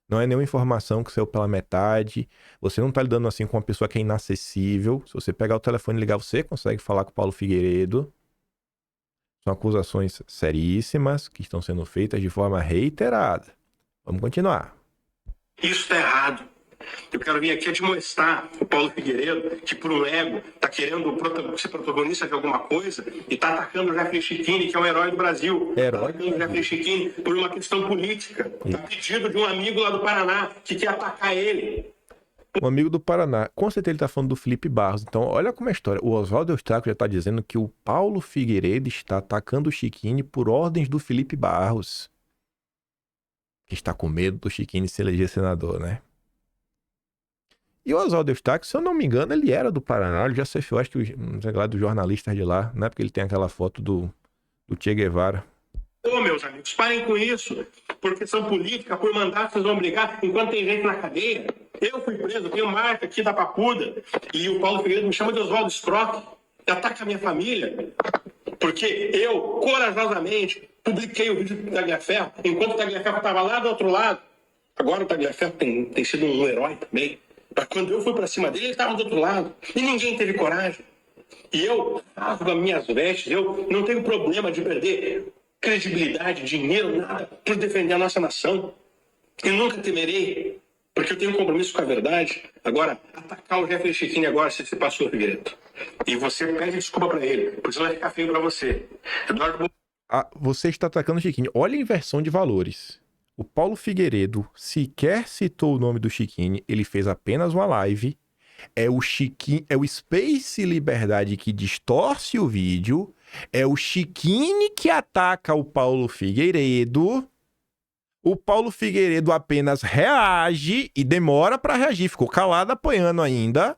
Não é nenhuma informação que saiu pela metade. Você não está lidando assim com uma pessoa que é inacessível. Se você pegar o telefone e ligar, você consegue falar com o Paulo Figueiredo. São acusações seríssimas que estão sendo feitas de forma reiterada. Vamos continuar. Isso está errado. Eu quero vir aqui admoestar o Paulo Figueiredo, que por um ego está querendo ser protagonista de alguma coisa e está atacando o Jeffrey Chiquini, que é um herói do Brasil. Está atacando o Jeffrey Chiquini por uma questão política. Está pedido de um amigo lá do Paraná que quer atacar ele. Um amigo do Paraná. Com certeza ele está falando do Felipe Barros. Então, olha como é a história. O Oswaldo Eustáquio já está dizendo que o Paulo Figueiredo está atacando o Chiquini por ordens do Felipe Barros. Que está com medo do Chiquini se eleger senador, né? E o Oswaldo Eustáquio, se eu não me engano, ele era do Paraná, ele já se eu acho que lá dos jornalistas de lá, né? Porque ele tem aquela foto do Che Guevara. Ô, meus amigos, parem com isso. Por questão política, por mandato, vocês vão brigar enquanto tem gente na cadeia. Eu fui preso, eu tenho marca aqui da Papuda, e o Paulo Figueiredo me chama de Oswaldo Scroque, e ataca a minha família, porque eu, corajosamente, publiquei o vídeo do Tagliaferro, enquanto o Tagliaferro estava lá do outro lado. Agora o Tagliaferro tem sido um herói também. Mas quando eu fui para cima dele, ele estava do outro lado. E ninguém teve coragem. E eu rasgo as minhas vestes, eu não tenho problema de perder credibilidade, dinheiro, nada, por defender a nossa nação. Eu nunca temerei, porque eu tenho um compromisso com a verdade. Agora, atacar o Jeffrey Chiquini agora, se passou, Figueiredo. E você pede desculpa para ele, porque senão vai ficar feio para você. Eduardo... você está atacando o Chiquini. Olha a inversão de valores. O Paulo Figueiredo sequer citou o nome do Chiquini, ele fez apenas uma live. É o Chiquini, é o Space Liberdade que distorce o vídeo, é o Chiquini que ataca o Paulo Figueiredo. O Paulo Figueiredo apenas reage e demora para reagir, ficou calado apoiando ainda.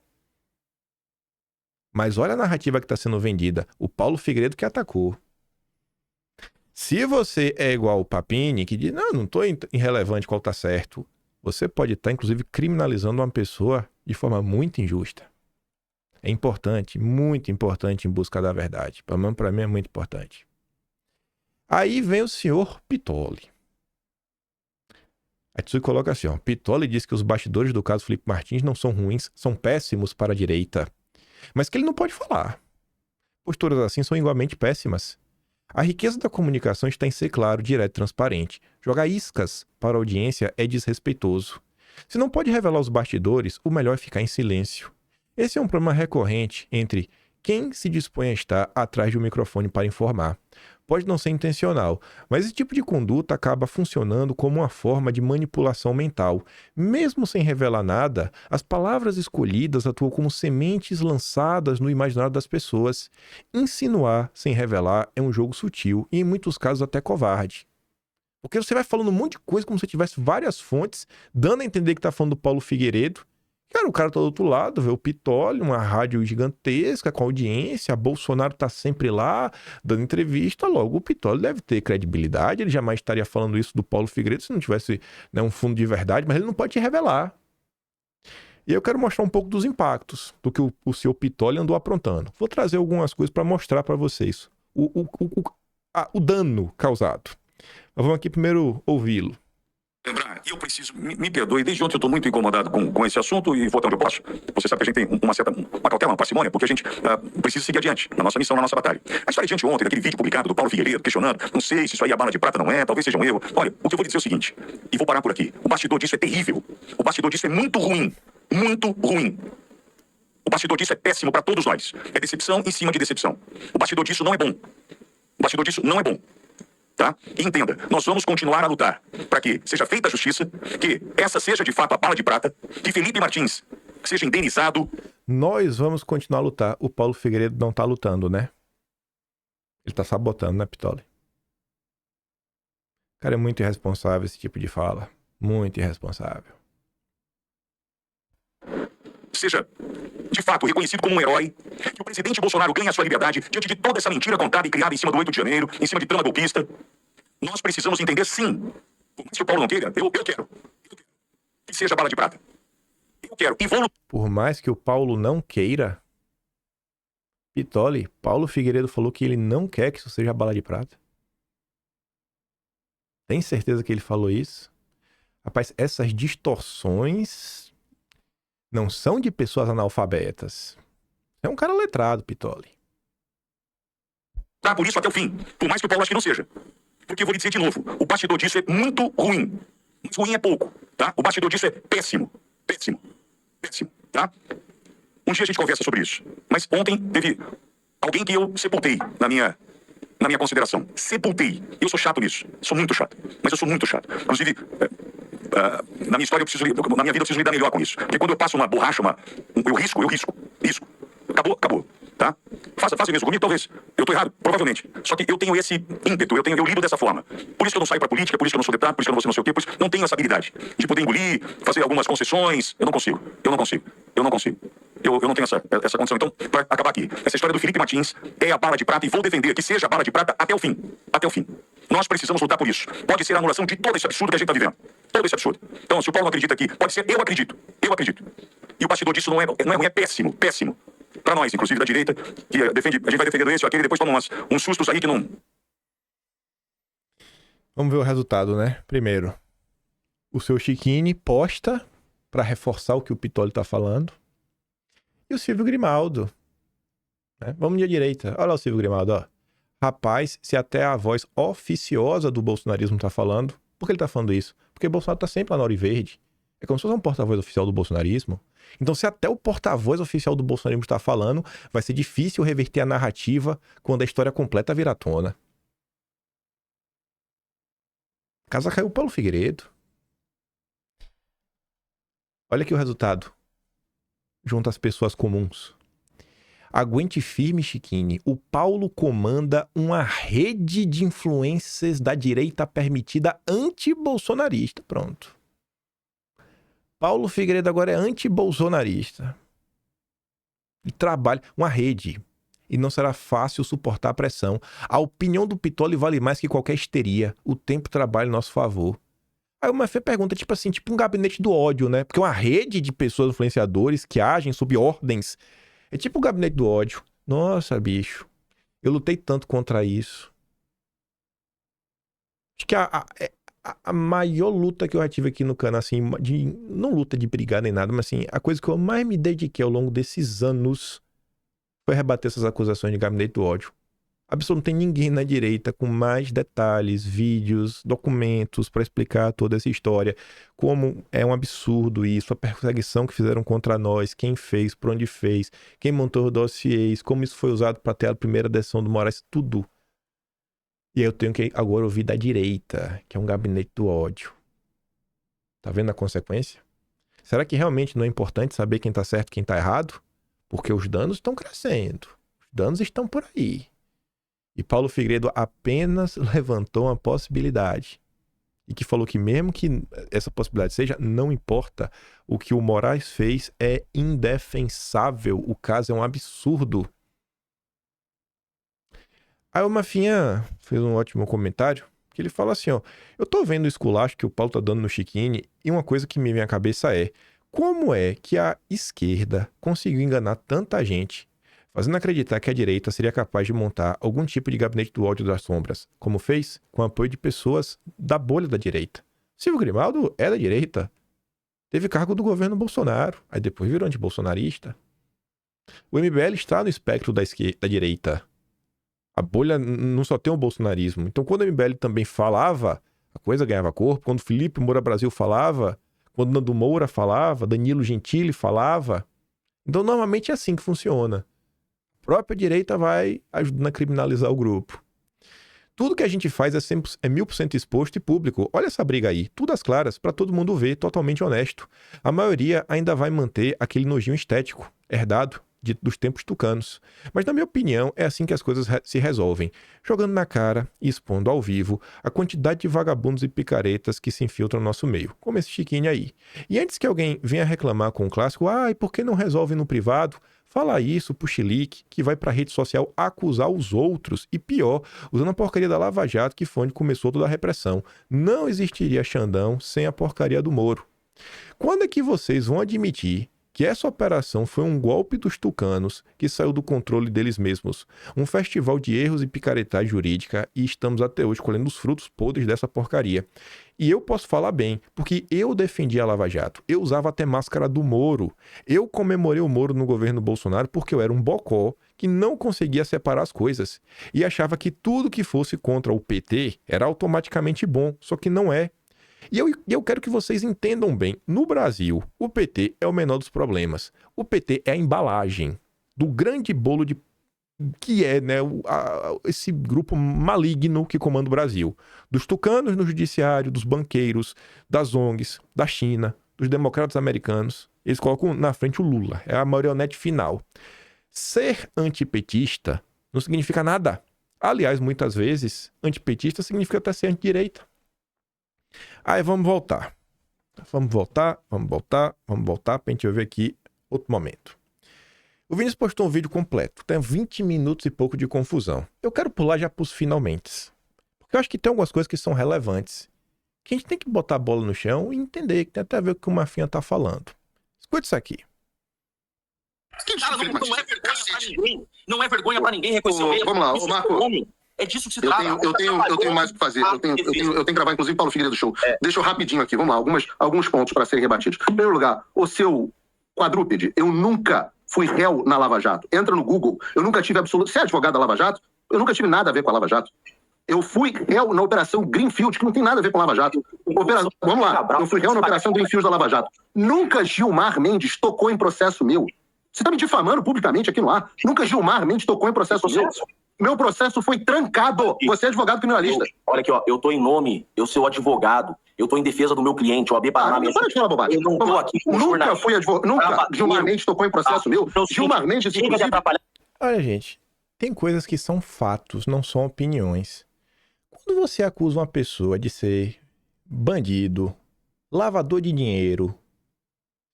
Mas olha a narrativa que está sendo vendida. O Paulo Figueiredo que atacou. Se você é igual o Papini, que diz, não estou irrelevante qual está certo, você pode estar, inclusive, criminalizando uma pessoa de forma muito injusta. É importante, muito importante em busca da verdade. Pelo menos para mim é muito importante. Aí vem o senhor Pittoli. A Tsui coloca assim, ó, Pittoli diz que os bastidores do caso Felipe Martins não são ruins, são péssimos para a direita. Mas que ele não pode falar. Posturas assim são igualmente péssimas. A riqueza da comunicação está em ser claro, direto e transparente. Jogar iscas para a audiência é desrespeitoso. Se não pode revelar os bastidores, o melhor é ficar em silêncio. Esse é um problema recorrente entre quem se dispõe a estar atrás de um microfone para informar. Pode não ser intencional, mas esse tipo de conduta acaba funcionando como uma forma de manipulação mental. Mesmo sem revelar nada, as palavras escolhidas atuam como sementes lançadas no imaginário das pessoas. Insinuar sem revelar é um jogo sutil e, em muitos casos, até covarde. Porque você vai falando um monte de coisa como se tivesse várias fontes, dando a entender que está falando do Paulo Figueiredo. Cara, o cara tá do outro lado, vê o Pittoli, uma rádio gigantesca com audiência, Bolsonaro tá sempre lá, dando entrevista, logo o Pittoli deve ter credibilidade, ele jamais estaria falando isso do Paulo Figueiredo se não tivesse, né, um fundo de verdade, mas ele não pode te revelar. E eu quero mostrar um pouco dos impactos do que o senhor Pittoli andou aprontando. Vou trazer algumas coisas para mostrar para vocês o dano causado. Mas vamos aqui primeiro ouvi-lo. Lembrar, e eu preciso, me perdoe, desde ontem eu estou muito incomodado com esse assunto e vou até onde eu posso. Você sabe que a gente tem uma cautela, uma parcimônia, porque a gente precisa seguir adiante na nossa missão, na nossa batalha. A história de ontem, daquele vídeo publicado do Paulo Figueiredo, questionando, não sei se isso aí é bala de prata, não é, talvez seja um erro. Olha, o que eu vou dizer é o seguinte, e vou parar por aqui. O bastidor disso é terrível. O bastidor disso é muito ruim. Muito ruim. O bastidor disso é péssimo para todos nós. É decepção em cima de decepção. O bastidor disso não é bom. O bastidor disso não é bom. Tá? E entenda, nós vamos continuar a lutar para que seja feita a justiça, que essa seja de fato a bala de prata, que Felipe Martins seja indenizado. Nós vamos continuar a lutar. O Paulo Figueiredo não tá lutando, né? Ele tá sabotando, né, Pitoli? Cara, é muito irresponsável esse tipo de fala. Muito irresponsável. Seja, de fato, reconhecido como um herói, que o presidente Bolsonaro ganha a sua liberdade diante de toda essa mentira contada e criada em cima do 8 de janeiro, em cima de trama golpista. Nós precisamos entender, sim, por mais que o Paulo não queira, eu quero que seja bala de prata. Eu quero, e vou... Por mais que o Paulo não queira, Pitoli, Paulo Figueiredo falou que ele não quer que isso seja bala de prata. Tem certeza que ele falou isso? Rapaz, essas distorções não são de pessoas analfabetas. É um cara letrado, Pitoli. Tá por isso até o fim, por mais que o Paulo ache que não seja. Porque eu vou lhe dizer de novo, o bastidor disso é muito ruim. Mas ruim é pouco, tá? O bastidor disso é péssimo, tá? Um dia a gente conversa sobre isso. Mas ontem teve alguém que eu sepultei na minha consideração. Sepultei. Eu sou chato nisso. Sou muito chato. Mas eu sou muito chato. Inclusive, na minha história, na minha vida, eu preciso lidar melhor com isso. Porque quando eu passo uma borracha, eu risco. Acabou. Tá? Faça mesmo comigo, talvez. Eu tô errado, provavelmente. Só que eu tenho esse ímpeto, eu lido dessa forma. Por isso que eu não saio pra política, por isso que eu não sou deputado, por isso que eu não vou ser não sei o quê, por isso que eu não tenho essa habilidade de poder engolir, fazer algumas concessões. Eu não consigo. Eu não tenho essa condição. Então, pra acabar aqui, essa história do Felipe Martins é a bala de prata e vou defender que seja a bala de prata até o fim. Nós precisamos lutar por isso. Pode ser a anulação de todo esse absurdo que a gente tá vivendo. Todo esse absurdo. Então, se o Paulo não acredita aqui, pode ser eu acredito. E o bastidor disso não é ruim, é péssimo. Pra nós, inclusive da direita, que defende, a gente vai defendendo esse ou aquele, depois toma uns sustos aí que não... Vamos ver o resultado, né? Primeiro, o seu Chiquini posta pra reforçar o que o Pitoli tá falando. E o Silvio Grimaldo. Né? Vamos de direita. Olha lá o Silvio Grimaldo, ó. Rapaz, se até a voz oficiosa do bolsonarismo tá falando, por que ele tá falando isso? Porque o Bolsonaro tá sempre lá na hora e verde. É como se fosse um porta-voz oficial do bolsonarismo. Então, se até o porta-voz oficial do bolsonarismo está falando, vai ser difícil reverter a narrativa quando a história completa vir à tona. Casa caiu o Paulo Figueiredo. Olha aqui o resultado. Junto às pessoas comuns. Aguente firme, Chiquini. O Paulo comanda uma rede de influências da direita permitida anti-bolsonarista. Pronto. Paulo Figueiredo agora é anti-bolsonarista. E trabalha uma rede. E não será fácil suportar a pressão. A opinião do Pitoli vale mais que qualquer histeria. O tempo trabalha em nosso favor. Aí o Mafê pergunta, tipo um gabinete do ódio, né? Porque uma rede de pessoas influenciadores que agem sob ordens é tipo o gabinete do ódio. Nossa, bicho. Eu lutei tanto contra isso. Acho que a maior luta que eu já tive aqui no canal, assim, não luta de brigar nem nada, mas assim, a coisa que eu mais me dediquei ao longo desses anos foi rebater essas acusações de gabinete do ódio. Absolutamente não tem ninguém na direita com mais detalhes, vídeos, documentos para explicar toda essa história. Como é um absurdo isso, a perseguição que fizeram contra nós, quem fez, por onde fez, quem montou os dossiês, como isso foi usado para ter a primeira decisão do Moraes, tudo. E aí eu tenho que agora ouvir da direita, que é um gabinete do ódio. Tá vendo a consequência? Será que realmente não é importante saber quem tá certo e quem tá errado? Porque os danos estão crescendo. Os danos estão por aí. E Paulo Figueiredo apenas levantou uma possibilidade. E que falou que mesmo que essa possibilidade seja, não importa. O que o Moraes fez é indefensável. O caso é um absurdo. Aí o Mafinha fez um ótimo comentário, que ele fala assim, ó, eu tô vendo o esculacho que o Paulo tá dando no Chiquini, e uma coisa que me vem à cabeça é, como é que a esquerda conseguiu enganar tanta gente, fazendo acreditar que a direita seria capaz de montar algum tipo de gabinete do ódio das sombras, como fez com o apoio de pessoas da bolha da direita. Silvio Grimaldo é da direita, teve cargo do governo Bolsonaro, aí depois virou antibolsonarista. O MBL está no espectro da direita. A bolha não só tem o bolsonarismo. Então, quando o MBL também falava, a coisa ganhava corpo. Quando Felipe Moura Brasil falava, quando Nando Moura falava, Danilo Gentili falava. Então, normalmente é assim que funciona. A própria direita vai ajudando a criminalizar o grupo. Tudo que a gente faz é 1000% exposto e público. Olha essa briga aí, tudo às claras, para todo mundo ver, totalmente honesto. A maioria ainda vai manter aquele nojinho estético. herdado dos tempos tucanos. Mas, na minha opinião, é assim que as coisas se resolvem. Jogando na cara e expondo ao vivo a quantidade de vagabundos e picaretas que se infiltram no nosso meio, como esse Chiquinho aí. E antes que alguém venha reclamar com o clássico, e por que não resolve no privado? Fala isso pro Chilique, que vai pra rede social acusar os outros, e pior, usando a porcaria da Lava Jato, que foi onde começou toda a repressão. Não existiria Xandão sem a porcaria do Moro. Quando é que vocês vão admitir que essa operação foi um golpe dos tucanos que saiu do controle deles mesmos? Um festival de erros e picaretagem jurídica, e estamos até hoje colhendo os frutos podres dessa porcaria. E eu posso falar bem, porque eu defendi a Lava Jato. Eu usava até máscara do Moro. Eu comemorei o Moro no governo Bolsonaro porque eu era um bocó que não conseguia separar as coisas. E achava que tudo que fosse contra o PT era automaticamente bom, só que não é. E eu quero que vocês entendam bem. No Brasil, o PT é o menor dos problemas. O PT é a embalagem do grande bolo que é, né, esse grupo maligno que comanda o Brasil. Dos tucanos no judiciário, dos banqueiros, das ONGs, da China, dos democratas americanos. Eles colocam na frente o Lula. É a marionete final. Ser antipetista não significa nada. Aliás, muitas vezes, antipetista significa até ser antidireita. Aí vamos voltar pra gente ver aqui outro momento. O Vinícius postou um vídeo completo, tem 20 minutos e pouco de confusão. Eu quero pular já pros finalmente, porque eu acho que tem algumas coisas que são relevantes, que a gente tem que botar a bola no chão e entender, que tem até a ver com o que o Marfinha tá falando. Escuta isso aqui. Cara, não é vergonha pra ninguém. Não é vergonha pra ninguém reconhecer ele. Vamos lá, Marco. É disso que se trata. Eu tenho mais o que fazer. Eu tenho que gravar, inclusive, Paulo Figueiredo Show. Deixa eu rapidinho aqui. Vamos lá, alguns pontos para serem rebatidos. Em primeiro lugar, o seu quadrúpede. Eu nunca fui réu na Lava Jato. Entra no Google. Eu nunca tive absoluto... Você é advogado da Lava Jato? Eu nunca tive nada a ver com a Lava Jato. Eu fui réu na Operação Greenfield, que não tem nada a ver com a Lava Jato. Vamos lá. Eu fui réu na Operação Greenfield da Lava Jato. Nunca Gilmar Mendes tocou em processo meu. Você está me difamando publicamente aqui no ar. Nunca Gilmar Mendes tocou em processo meu. Meu processo foi trancado. Você é advogado criminalista. Olha aqui, ó. Eu tô em nome, eu sou advogado. Eu tô em defesa do meu cliente, o AB Paraná. Não para de falar bobagem. Eu não tô aqui com Nunca fui advogado. Nunca. Gilmar Mendes tocou em processo meu. Gilmar Mendes, inclusive... Olha, gente, tem coisas que são fatos, não são opiniões. Quando você acusa uma pessoa de ser bandido, lavador de dinheiro,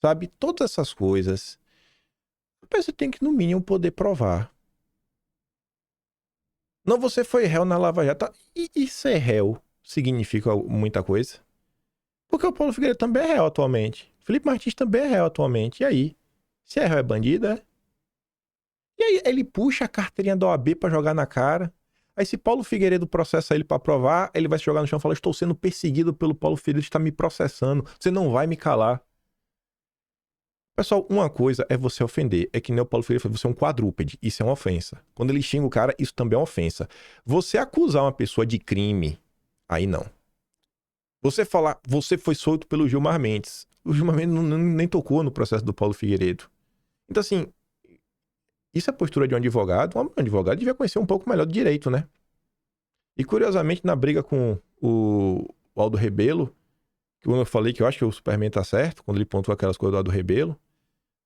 sabe, todas essas coisas, a pessoa tem que, no mínimo, poder provar. Não, você foi réu na Lava Jato. E ser réu significa muita coisa? Porque o Paulo Figueiredo também é réu atualmente. Felipe Martins também é réu atualmente. E aí? Se é réu, é bandido, é? E aí ele puxa a carteirinha da OAB pra jogar na cara. Aí se Paulo Figueiredo processa ele pra provar, ele vai se jogar no chão e falar: estou sendo perseguido pelo Paulo Figueiredo, está me processando. Você não vai me calar. Pessoal, uma coisa é você ofender. É que nem o Paulo Figueiredo falou, você é um quadrúpede. Isso é uma ofensa. Quando ele xinga o cara, isso também é uma ofensa. Você acusar uma pessoa de crime, aí não. Você falar, você foi solto pelo Gilmar Mendes. O Gilmar Mendes nem tocou no processo do Paulo Figueiredo. Então, assim, isso é a postura de um advogado. Um advogado devia conhecer um pouco melhor do direito, né? E, curiosamente, na briga com o Aldo Rebelo, quando eu falei que eu acho que o Superman tá certo, quando ele pontuou aquelas coisas do Aldo Rebelo,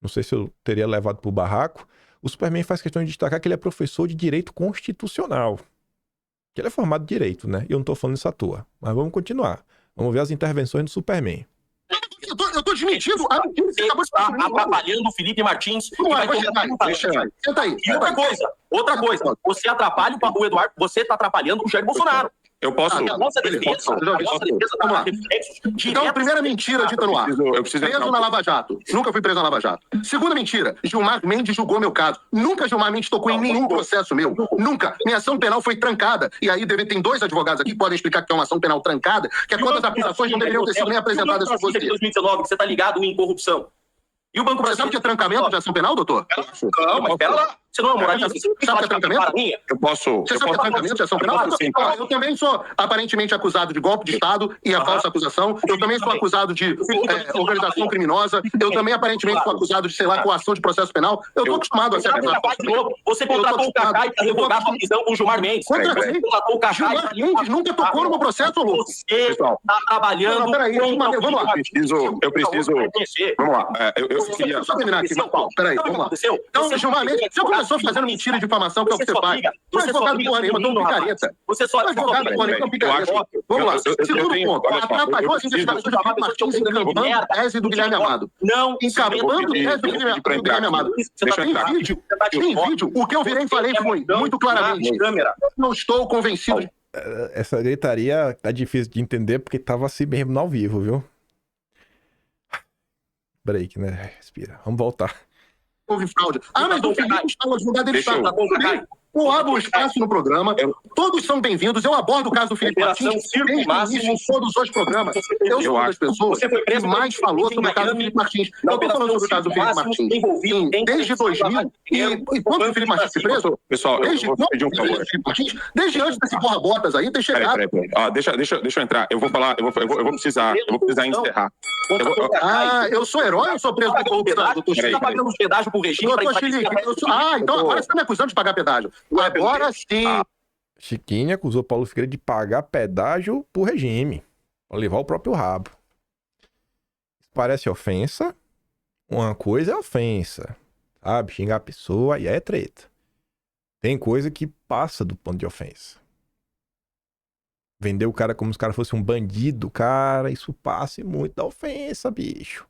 não sei se eu teria levado pro barraco, o Superman faz questão de destacar que ele é professor de direito constitucional. Que ele é formado em direito, né? E eu não tô falando isso à toa. Mas vamos continuar. Vamos ver as intervenções do Superman. Eu tô desmentindo. Você está atrapalhando o Felipe Martins. Senta aí. E outra coisa. Você atrapalha o Eduardo, você tá atrapalhando o Jair Bolsonaro. Eu posso... A nossa defesa tá Então, primeira mentira dita no ar. Preso na Lava Jato. Nunca fui preso na Lava Jato. Segunda mentira. Gilmar Mendes julgou meu caso. Nunca Gilmar Mendes tocou em nenhum processo meu. Nunca. Minha ação penal foi trancada. E aí tem dois advogados aqui que podem explicar que é uma ação penal trancada, que é quando as acusações não deveriam ter sido nem apresentadas por você. 2019, que você tá ligado em corrupção. E o Banco Você sabe o que é trancamento de ação penal, doutor? Não, mas pera lá. Você não é moralista? Você sabe o que é trancamento? Eu posso... Você sabe o que é trancamento de ação penal? Eu também sou aparentemente acusado de golpe de Estado e a falsa acusação. Eu também sou acusado de organização criminosa. Eu também aparentemente sou acusado de, sei lá, coação de processo penal. Eu tô acostumado a ser acusado. Você contratou o Cacá e tá revogado a prisão com o Gilmar Mendes. Você contratou o Cacá. Gilmar Mendes nunca tocou no meu processo, louco. Você tá trabalhando... Vamos lá. Eu preciso... Vamos lá. Deixa eu só terminar aqui, Marcão. Peraí, vamos lá. Então, Gilmar Mendes, você começou fazendo mentira de difamação, que é o que você faz. Não é advogado de porra nenhuma, tô um picareta. Você só... Não é advogado de porra nenhuma, tô um picareta. Vamos lá. Segundo ponto. Atrapalhou as investigações do Felipe Martins encantando a tese do Guilherme Amado. Não. Encapando a tese do Guilherme Amado. Tem vídeo. O que eu virei e falei foi muito claramente. Não estou convencido. Essa gritaria tá difícil de entender porque tava assim mesmo no ao vivo, viu? Break, né? Respira. Vamos voltar. Houve fraude. Mas o Felipe está no lugar dele. Eu abro espaço no programa, todos são bem-vindos. Eu abordo o caso do Felipe Martins desde o início em todos os programas. Eu sou uma das pessoas que mais falou sobre o caso do Felipe Martins. Eu estou falando sobre o caso do Felipe Martins desde 2000. E quando o Felipe Martins foi preso? Pessoal, desde eu vou pedir um favor. Desde antes desse porra-botas aí, ter chegado. Peraí. Deixa eu entrar. Eu vou falar, eu vou precisar encerrar. Eu sou herói ou eu sou preso por corrupção? Você está pagando os pedágios pro regime para então agora você está me acusando de pagar pedágio. Agora sim. Chiquinho acusou Paulo Figueiredo de pagar pedágio pro regime. Pra levar o próprio rabo. Parece ofensa. Uma coisa é ofensa. Sabe? Xingar a pessoa e é treta. Tem coisa que passa do ponto de ofensa. Vender o cara como se o cara fosse um bandido, cara, isso passa muito da ofensa, bicho.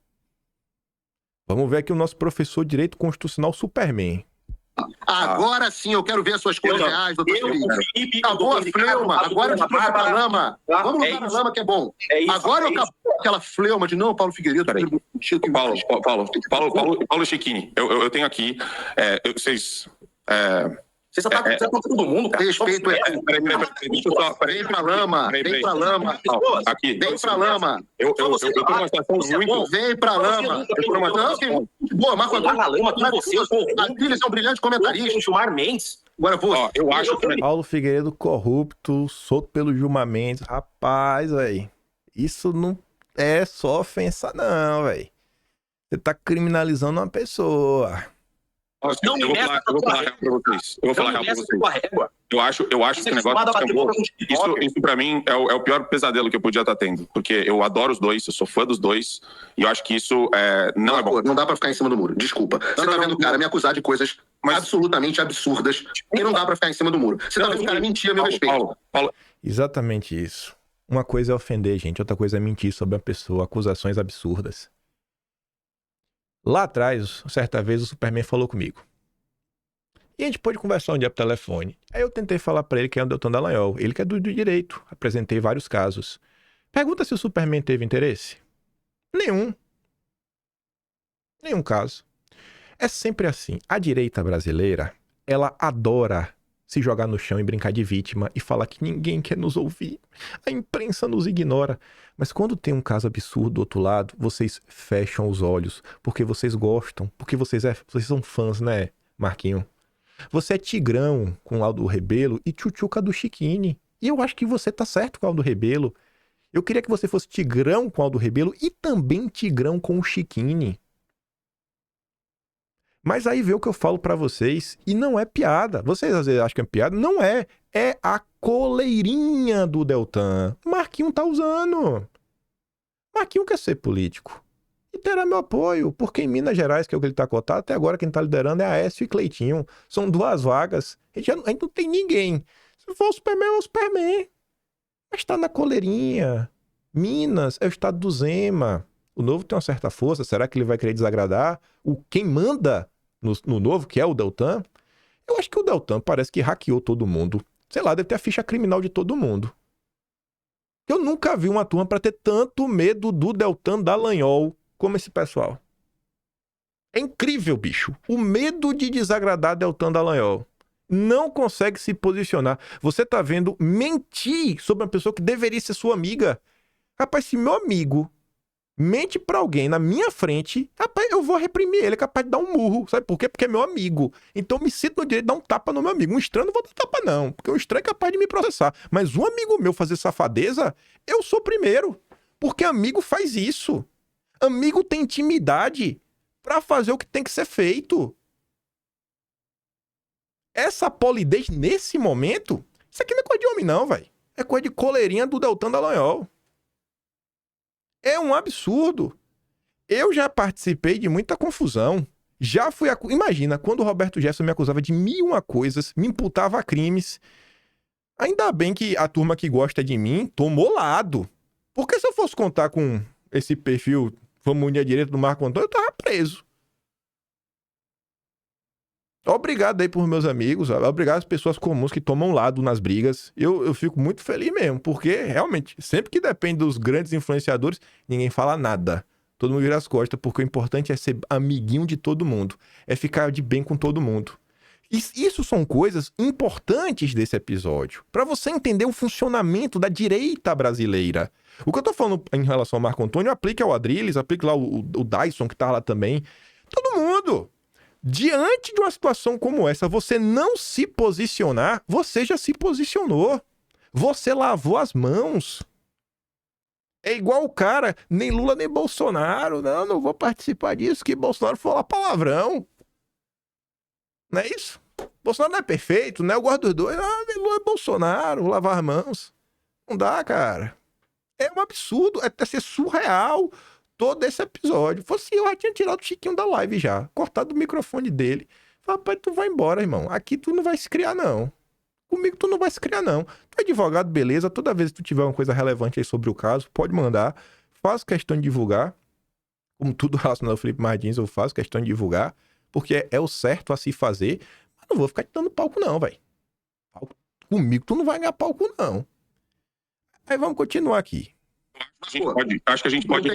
Vamos ver aqui o nosso professor de Direito Constitucional Superman. Agora sim, eu quero ver as suas cores reais, doutor Felipe. Acabou a fleuma, agora a gente trouxe pra lama. Vamos lutar na lama que é bom. Agora acabou aquela fleuma de não, Paulo Figueiredo. Paulo Chiquini, eu tenho aqui, vocês... Você só tá com todo mundo, cara. Respeito é tudo. Vem pra lama. Aqui. Vem pra lama. Eu tenho uma situação muito... Vem pra lama. Boa, Marco Antônio. Aqueles são brilhantes comentaristas. Gilmar Mendes. Agora vou. Eu acho que... Paulo Figueiredo corrupto, solto pelo Gilmar Mendes. Rapaz, velho. Isso não é só ofensa, não, velho. Você tá criminalizando uma pessoa. Eu vou falar real pra vocês. Eu acho que esse negócio descambou. Isso pra mim é o pior pesadelo que eu podia estar tendo. Porque eu adoro os dois, eu sou fã dos dois. E eu acho que isso não é bom. Não dá pra ficar em cima do muro. Desculpa. Você tá vendo o cara me acusar de coisas absolutamente absurdas. E não dá pra ficar em cima do muro. Você tá vendo o cara mentir a meu respeito. Paulo. Exatamente isso. Uma coisa é ofender, gente. Outra coisa é mentir sobre a pessoa. Acusações absurdas. Lá atrás, certa vez, o Superman falou comigo. E a gente pôde conversar um dia por telefone. Aí eu tentei falar pra ele que é o Deltan Dallagnol. Ele que é do direito. Apresentei vários casos. Pergunta se o Superman teve interesse. Nenhum caso. É sempre assim. A direita brasileira, ela adora se jogar no chão e brincar de vítima e falar que ninguém quer nos ouvir. A imprensa nos ignora. Mas quando tem um caso absurdo do outro lado, vocês fecham os olhos, porque vocês gostam, porque vocês são fãs, né, Marquinho? Você é tigrão com o Aldo Rebelo e tchutchuca do Chiquini. E eu acho que você tá certo com o Aldo Rebelo. Eu queria que você fosse tigrão com o Aldo Rebelo e também tigrão com o Chiquini. Mas aí vê o que eu falo pra vocês e não é piada. Vocês às vezes acham que é piada? Não é. É a coleirinha do Deltan. Marquinho tá usando. Marquinho quer ser político. E terá meu apoio, porque em Minas Gerais, que é o que ele tá cotado, até agora quem tá liderando é Aécio e Cleitinho. São 2 vagas. A gente não tem ninguém. Se for o Superman, é o Superman. Mas tá na coleirinha. Minas é o estado do Zema. O Novo tem uma certa força. Será que ele vai querer desagradar? Quem manda no Novo, que é o Deltan? Eu acho que o Deltan parece que hackeou todo mundo. Sei lá, deve ter a ficha criminal de todo mundo. Eu nunca vi uma turma para ter tanto medo do Deltan Dallagnol como esse pessoal. É incrível, bicho. O medo de desagradar Deltan Dallagnol. Não consegue se posicionar. Você tá vendo mentir sobre uma pessoa que deveria ser sua amiga. Rapaz, se meu amigo mente pra alguém na minha frente, rapaz, eu vou reprimir ele, é capaz de dar um murro. Sabe por quê? Porque é meu amigo. Então me sinto no direito de dar um tapa no meu amigo. Um estranho não vou dar tapa não, porque o estranho é capaz de me processar. Mas um amigo meu fazer safadeza, eu sou o primeiro. Porque amigo faz isso. Amigo tem intimidade pra fazer o que tem que ser feito. Essa polidez nesse momento, isso aqui não é coisa de homem não, velho. É coisa de coleirinha do Deltan Dallagnol. É um absurdo. Eu já participei de muita confusão. Já fui... Imagina, quando o Roberto Jefferson me acusava de 1001 coisas, me imputava a crimes. Ainda bem que a turma que gosta de mim tomou lado. Porque se eu fosse contar com esse perfil, vamos unir a direita do Marco Antônio, eu tava preso. Obrigado aí por meus amigos, obrigado às pessoas comuns que tomam lado nas brigas. Eu fico muito feliz mesmo, porque realmente, sempre que depende dos grandes influenciadores, ninguém fala nada. Todo mundo vira as costas, porque o importante é ser amiguinho de todo mundo. É ficar de bem com todo mundo. Isso são coisas importantes desse episódio, para você entender o funcionamento da direita brasileira. O que eu tô falando em relação ao Marco Antônio, aplica ao Adrilles, aplica lá o Dyson, que tá lá também. Todo mundo. Diante de uma situação como essa, você não se posicionar, você já se posicionou. Você lavou as mãos. É igual o cara, nem Lula nem Bolsonaro. Não vou participar disso, que Bolsonaro fala palavrão. Não é isso? Bolsonaro não é perfeito, né? Eu gosto dos dois. Nem Lula e Bolsonaro, lavar as mãos. Não dá, cara. É um absurdo, é até ser surreal todo esse episódio. Fosse eu já tinha tirado o Chiquinho da live já, cortado o microfone dele. Rapaz, tu vai embora, irmão. Aqui tu não vai se criar, não. Comigo tu não vai se criar, não. Tu é advogado, beleza. Toda vez que tu tiver uma coisa relevante aí sobre o caso, pode mandar. Faço questão de divulgar. Como tudo relacionado ao Felipe Martins, eu faço questão de divulgar. Porque é o certo a se fazer. Mas não vou ficar te dando palco, não, velho. Comigo tu não vai ganhar palco, não. Aí vamos continuar aqui. Acho que a gente pode.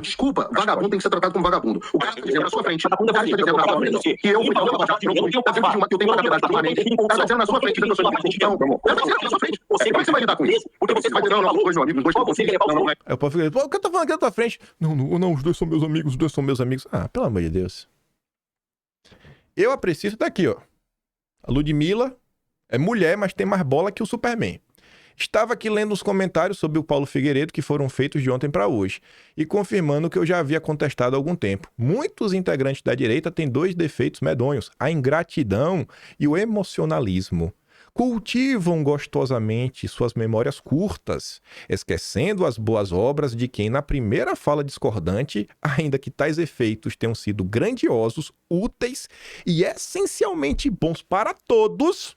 Desculpa, vagabundo tem que ser tratado como vagabundo. O cara tá dizendo na sua frente. O cara tá dizendo na sua frente que eu fui dar uma que eu tenho uma capacidade permanente. O cara tá dizendo na sua frente que eu sou de gestão. Tá dizendo na sua frente. Como é que você vai lidar com isso? Porque você vai dizer, não, dois meus amigos, dois você não é. Eu posso ficar, o que eu tô falando aqui na tua frente? Não, os dois são meus amigos, os dois são meus amigos. Ah, pelo amor de Deus. Eu aprecio isso daqui, ó. A Ludmilla é mulher, mas tem mais bola que o Superman. Estava aqui lendo os comentários sobre o Paulo Figueiredo que foram feitos de ontem para hoje e confirmando o que eu já havia contestado há algum tempo. Muitos integrantes da direita têm dois defeitos medonhos: a ingratidão e o emocionalismo. Cultivam gostosamente suas memórias curtas, esquecendo as boas obras de quem, na primeira fala discordante, ainda que tais efeitos tenham sido grandiosos, úteis e essencialmente bons para todos,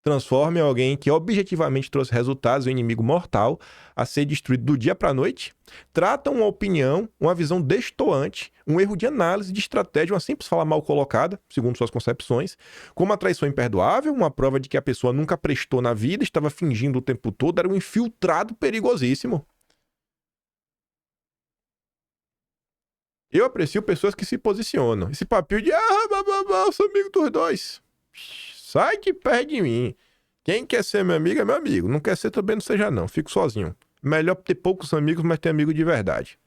transforma em alguém que objetivamente trouxe resultados em um inimigo mortal a ser destruído do dia para a noite, trata uma opinião, uma visão destoante, um erro de análise, de estratégia, uma simples fala mal colocada, segundo suas concepções, como uma traição imperdoável, uma prova de que a pessoa nunca prestou na vida, estava fingindo o tempo todo, era um infiltrado perigosíssimo. Eu aprecio pessoas que se posicionam. Esse papinho de eu sou amigo dos dois. Sai de perto de mim. Quem quer ser meu amigo é meu amigo. Não quer ser também não seja não. Fico sozinho. Melhor ter poucos amigos, mas ter amigo de verdade.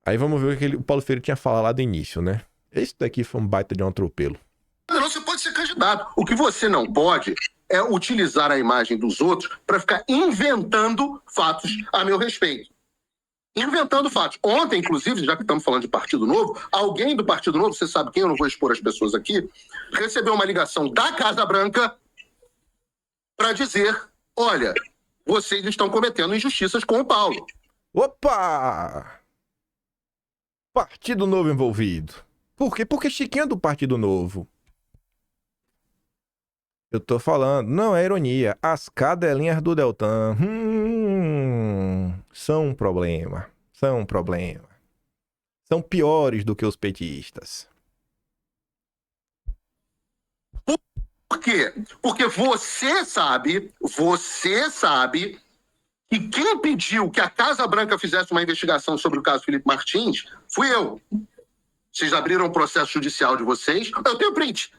Aí vamos ver o que o Paulo Freire tinha falado lá do início, né? Esse daqui foi um baita de um atropelo. Não, você pode ser candidato. O que você não pode é utilizar a imagem dos outros para ficar inventando fatos a meu respeito. Inventando fatos. Ontem, inclusive, já que estamos falando de Partido Novo, alguém do Partido Novo, você sabe quem, eu não vou expor as pessoas aqui, recebeu uma ligação da Casa Branca para dizer, olha, vocês estão cometendo injustiças com o Paulo. Opa! Partido Novo envolvido. Por quê? Porque Chiquinho é do Partido Novo. Eu tô falando, não é ironia. As cadelinhas do Deltan são um problema. São um problema. São piores do que os petistas. Por quê? Porque você sabe que quem pediu que a Casa Branca fizesse uma investigação sobre o caso Felipe Martins fui eu. Vocês abriram o processo judicial de vocês. Eu tenho print,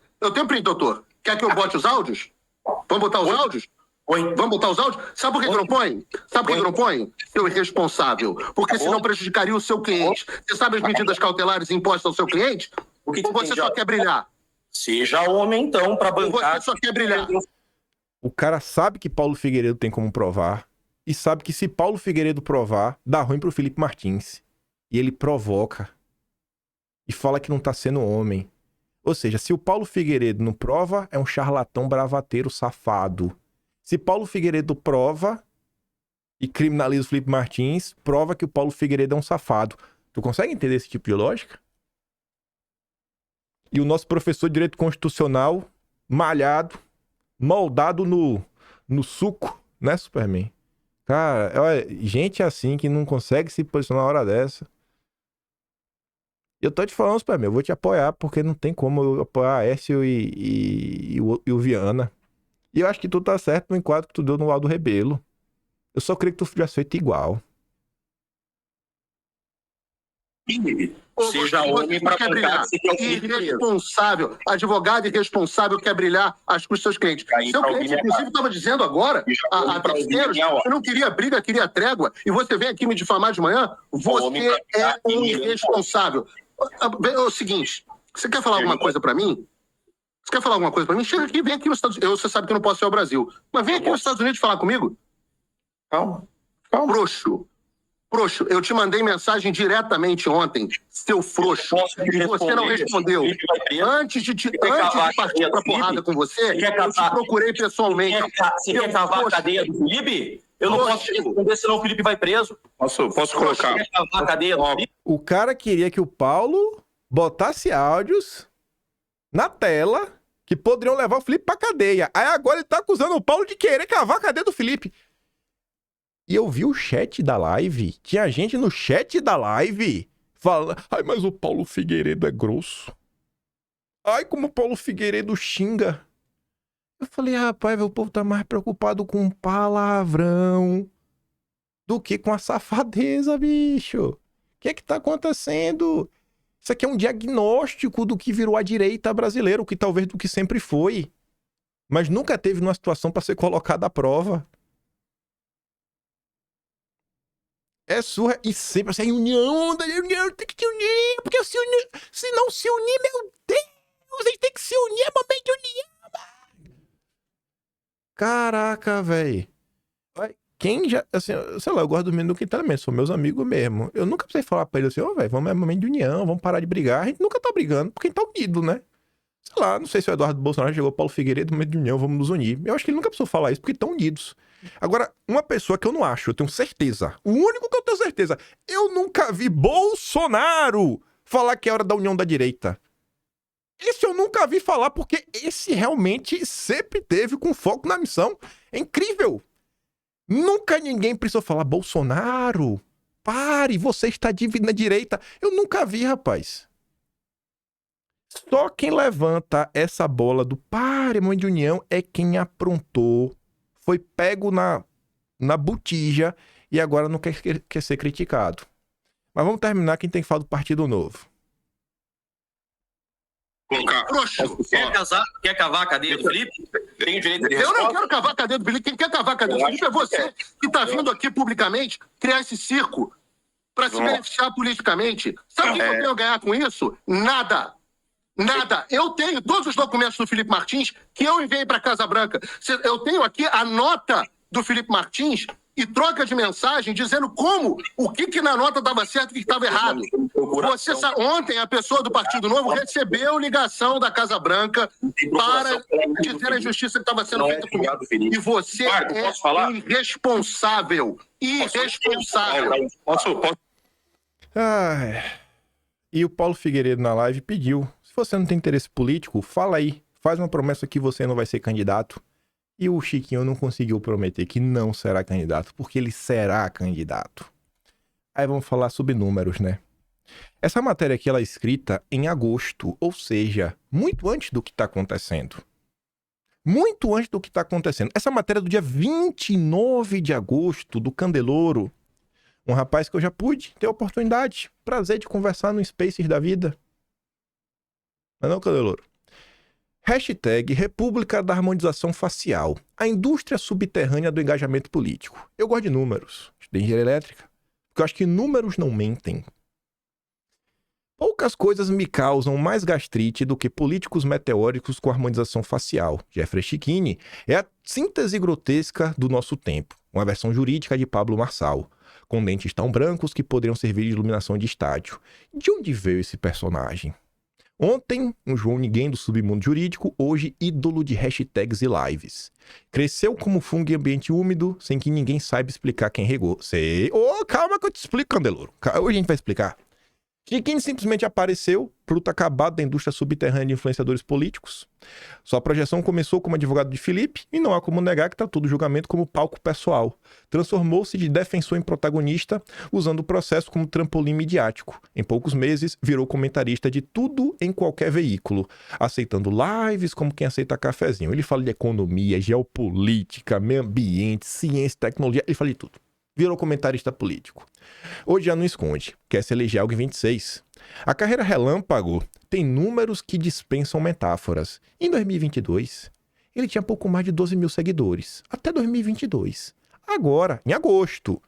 doutor. Quer que eu bote os áudios? Vamos botar os áudios? Vamos botar os áudios? Sabe por que eu não ponho? Seu irresponsável. Porque senão prejudicaria o seu cliente. Você sabe as medidas cautelares impostas ao seu cliente? Ou você só quer brilhar? Seja homem, então, para bancar. Ou você só quer brilhar? O cara sabe que Paulo Figueiredo tem como provar e sabe que se Paulo Figueiredo provar, dá ruim pro Felipe Martins. E ele provoca. E fala que não tá sendo homem. Ou seja, se o Paulo Figueiredo não prova, é um charlatão bravateiro safado. Se Paulo Figueiredo prova, e criminaliza o Felipe Martins, prova que o Paulo Figueiredo é um safado. Tu consegue entender esse tipo de lógica? E o nosso professor de Direito Constitucional, malhado, moldado no suco, né, Superman? Cara, olha, gente assim que não consegue se posicionar na hora dessa. Eu tô te falando, Superman, eu vou te apoiar, porque não tem como eu apoiar Aécio e o Viana. E eu acho que tu tá certo no enquadro que tu deu no Aldo Rebelo. Eu só queria que tu tivesse feito igual. Seja homem para bancar se quer o Felipe preso. Irresponsável, advogado irresponsável quer brilhar às custas dos seus clientes. Seu cliente, inclusive, estava dizendo agora a terceiros que não queria briga, queria trégua, e você vem aqui me difamar de manhã? Você é um irresponsável. É o seguinte, você quer falar alguma coisa para mim? Você quer falar alguma coisa para mim? Chega aqui, vem aqui nos Estados Unidos. Você sabe que eu não posso ir ao Brasil. Mas vem aqui nos Estados Unidos falar comigo. Calma. Frouxo, eu te mandei mensagem diretamente ontem, seu frouxo, e você não respondeu. Antes de partir pra porrada com você, eu te procurei pessoalmente. Você quer cavar a cadeia do Felipe? Eu não posso responder, senão o Felipe vai preso. Posso colocar? Você quer cavar a cadeia do Felipe? O cara queria que o Paulo botasse áudios na tela que poderiam levar o Felipe pra cadeia. Aí agora ele tá acusando o Paulo de querer cavar a cadeia do Felipe. E eu vi o chat da live. Tinha gente no chat da live falando: ai, mas o Paulo Figueiredo é grosso. Ai, como o Paulo Figueiredo xinga. Eu falei: rapaz, o povo tá mais preocupado com um palavrão do que com a safadeza, bicho. O que é que tá acontecendo? Isso aqui é um diagnóstico do que virou a direita brasileira, o que talvez do que sempre foi. Mas nunca teve numa situação pra ser colocada à prova. É surra e sempre assim, união, tem que se unir, porque se não se unir, meu Deus, a gente tem que se unir, é momento de união, mano. Caraca, velho. Quem já, assim, sei lá, eu gosto do menino do Quintana mesmo, são meus amigos mesmo. Eu nunca precisei falar pra ele assim, velho, vamos, é momento de união, vamos parar de brigar. A gente nunca tá brigando, porque a gente tá unido, né? Sei lá, não sei se o Eduardo Bolsonaro chegou, Paulo Figueiredo, momento de união, vamos nos unir. Eu acho que ele nunca precisou falar isso, porque estão unidos. Agora, uma pessoa que eu não acho, eu tenho certeza, o único que eu tenho certeza, eu nunca vi Bolsonaro falar que é hora da união da direita. Esse eu nunca vi falar, porque esse realmente sempre teve com foco na missão. É incrível. Nunca ninguém precisou falar: Bolsonaro, pare, você está dividindo a direita. Eu nunca vi, rapaz. Só quem levanta essa bola do pare, mãe de união, é quem aprontou, foi pego na botija e agora não quer ser criticado. Mas vamos terminar quem tem que falar do Partido Novo. Quer cavar a cadeia do Felipe? Tem o direito de Eu não quero cavar a cadeia do Felipe. Quem quer cavar a cadeia do Felipe é você, que tá vindo aqui publicamente criar esse circo para se beneficiar politicamente. Sabe o que eu tenho a ganhar com isso? Nada. Eu tenho todos os documentos do Felipe Martins que eu enviei para a Casa Branca. Eu tenho aqui a nota do Felipe Martins e troca de mensagem dizendo o que na nota estava certo e o que estava errado. Ontem, a pessoa do Partido Novo recebeu ligação da Casa Branca para dizer a injustiça que estava sendo feita comigo. E você é irresponsável. Irresponsável. Posso? E o Paulo Figueiredo na live pediu: se você não tem interesse político, fala aí, faz uma promessa que você não vai ser candidato. E o Chiquinho não conseguiu prometer que não será candidato, porque ele será candidato. Aí vamos falar sobre números, né? Essa matéria aqui, ela é escrita em agosto, ou seja, muito antes do que está acontecendo. Muito antes do que está acontecendo. Essa matéria é do dia 29 de agosto, do Candelouro. Um rapaz que eu já pude ter a oportunidade, prazer de conversar no Spaces da vida. Não é não, Candelouro? Hashtag República da Harmonização Facial. A indústria subterrânea do engajamento político. Eu gosto de números. Estudei engenharia elétrica. Porque eu acho que números não mentem. Poucas coisas me causam mais gastrite do que políticos meteóricos com harmonização facial. Jeffrey Chiquini é a síntese grotesca do nosso tempo. Uma versão jurídica de Pablo Marçal. Com dentes tão brancos que poderiam servir de iluminação de estádio. De onde veio esse personagem? Ontem, um João Ninguém do submundo jurídico, hoje ídolo de hashtags e lives. Cresceu como fungo em ambiente úmido, sem que ninguém saiba explicar quem regou. Sei. Ô, calma que eu te explico, Candeloro. Hoje a gente vai explicar. Chiquinho simplesmente apareceu, fruto acabado da indústria subterrânea de influenciadores políticos. Sua projeção começou como advogado de Felipe, e não há como negar que tratou do julgamento como palco pessoal. Transformou-se de defensor em protagonista, usando o processo como trampolim midiático. Em poucos meses, virou comentarista de tudo em qualquer veículo, aceitando lives como quem aceita cafezinho. Ele fala de economia, geopolítica, meio ambiente, ciência, tecnologia, ele fala de tudo. Virou comentarista político. Hoje já não esconde, quer se eleger algo em 26. A carreira relâmpago tem números que dispensam metáforas. Em 2022, ele tinha pouco mais de 12 mil seguidores. Até 2022. Agora, em agosto,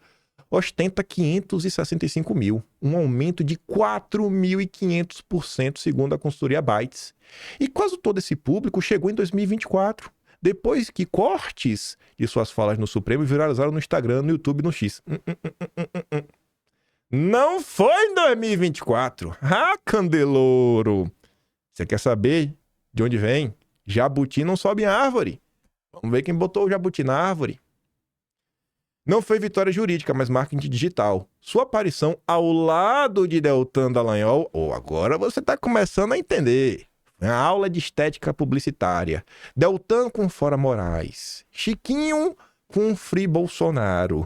ostenta 565 mil. Um aumento de 4.500% segundo a consultoria Bytes. E quase todo esse público chegou em 2024. Depois que cortes de suas falas no Supremo viralizaram no Instagram, no YouTube e no X. Não foi em 2024. Ah, Candeloro. Você quer saber de onde vem? Jabuti não sobe em árvore. Vamos ver quem botou o jabuti na árvore. Não foi vitória jurídica, mas marketing digital. Sua aparição ao lado de Deltan Dallagnol, agora você está começando a entender. Uma aula de estética publicitária. Deltan com Fora Moraes. Chiquinho com Free Bolsonaro.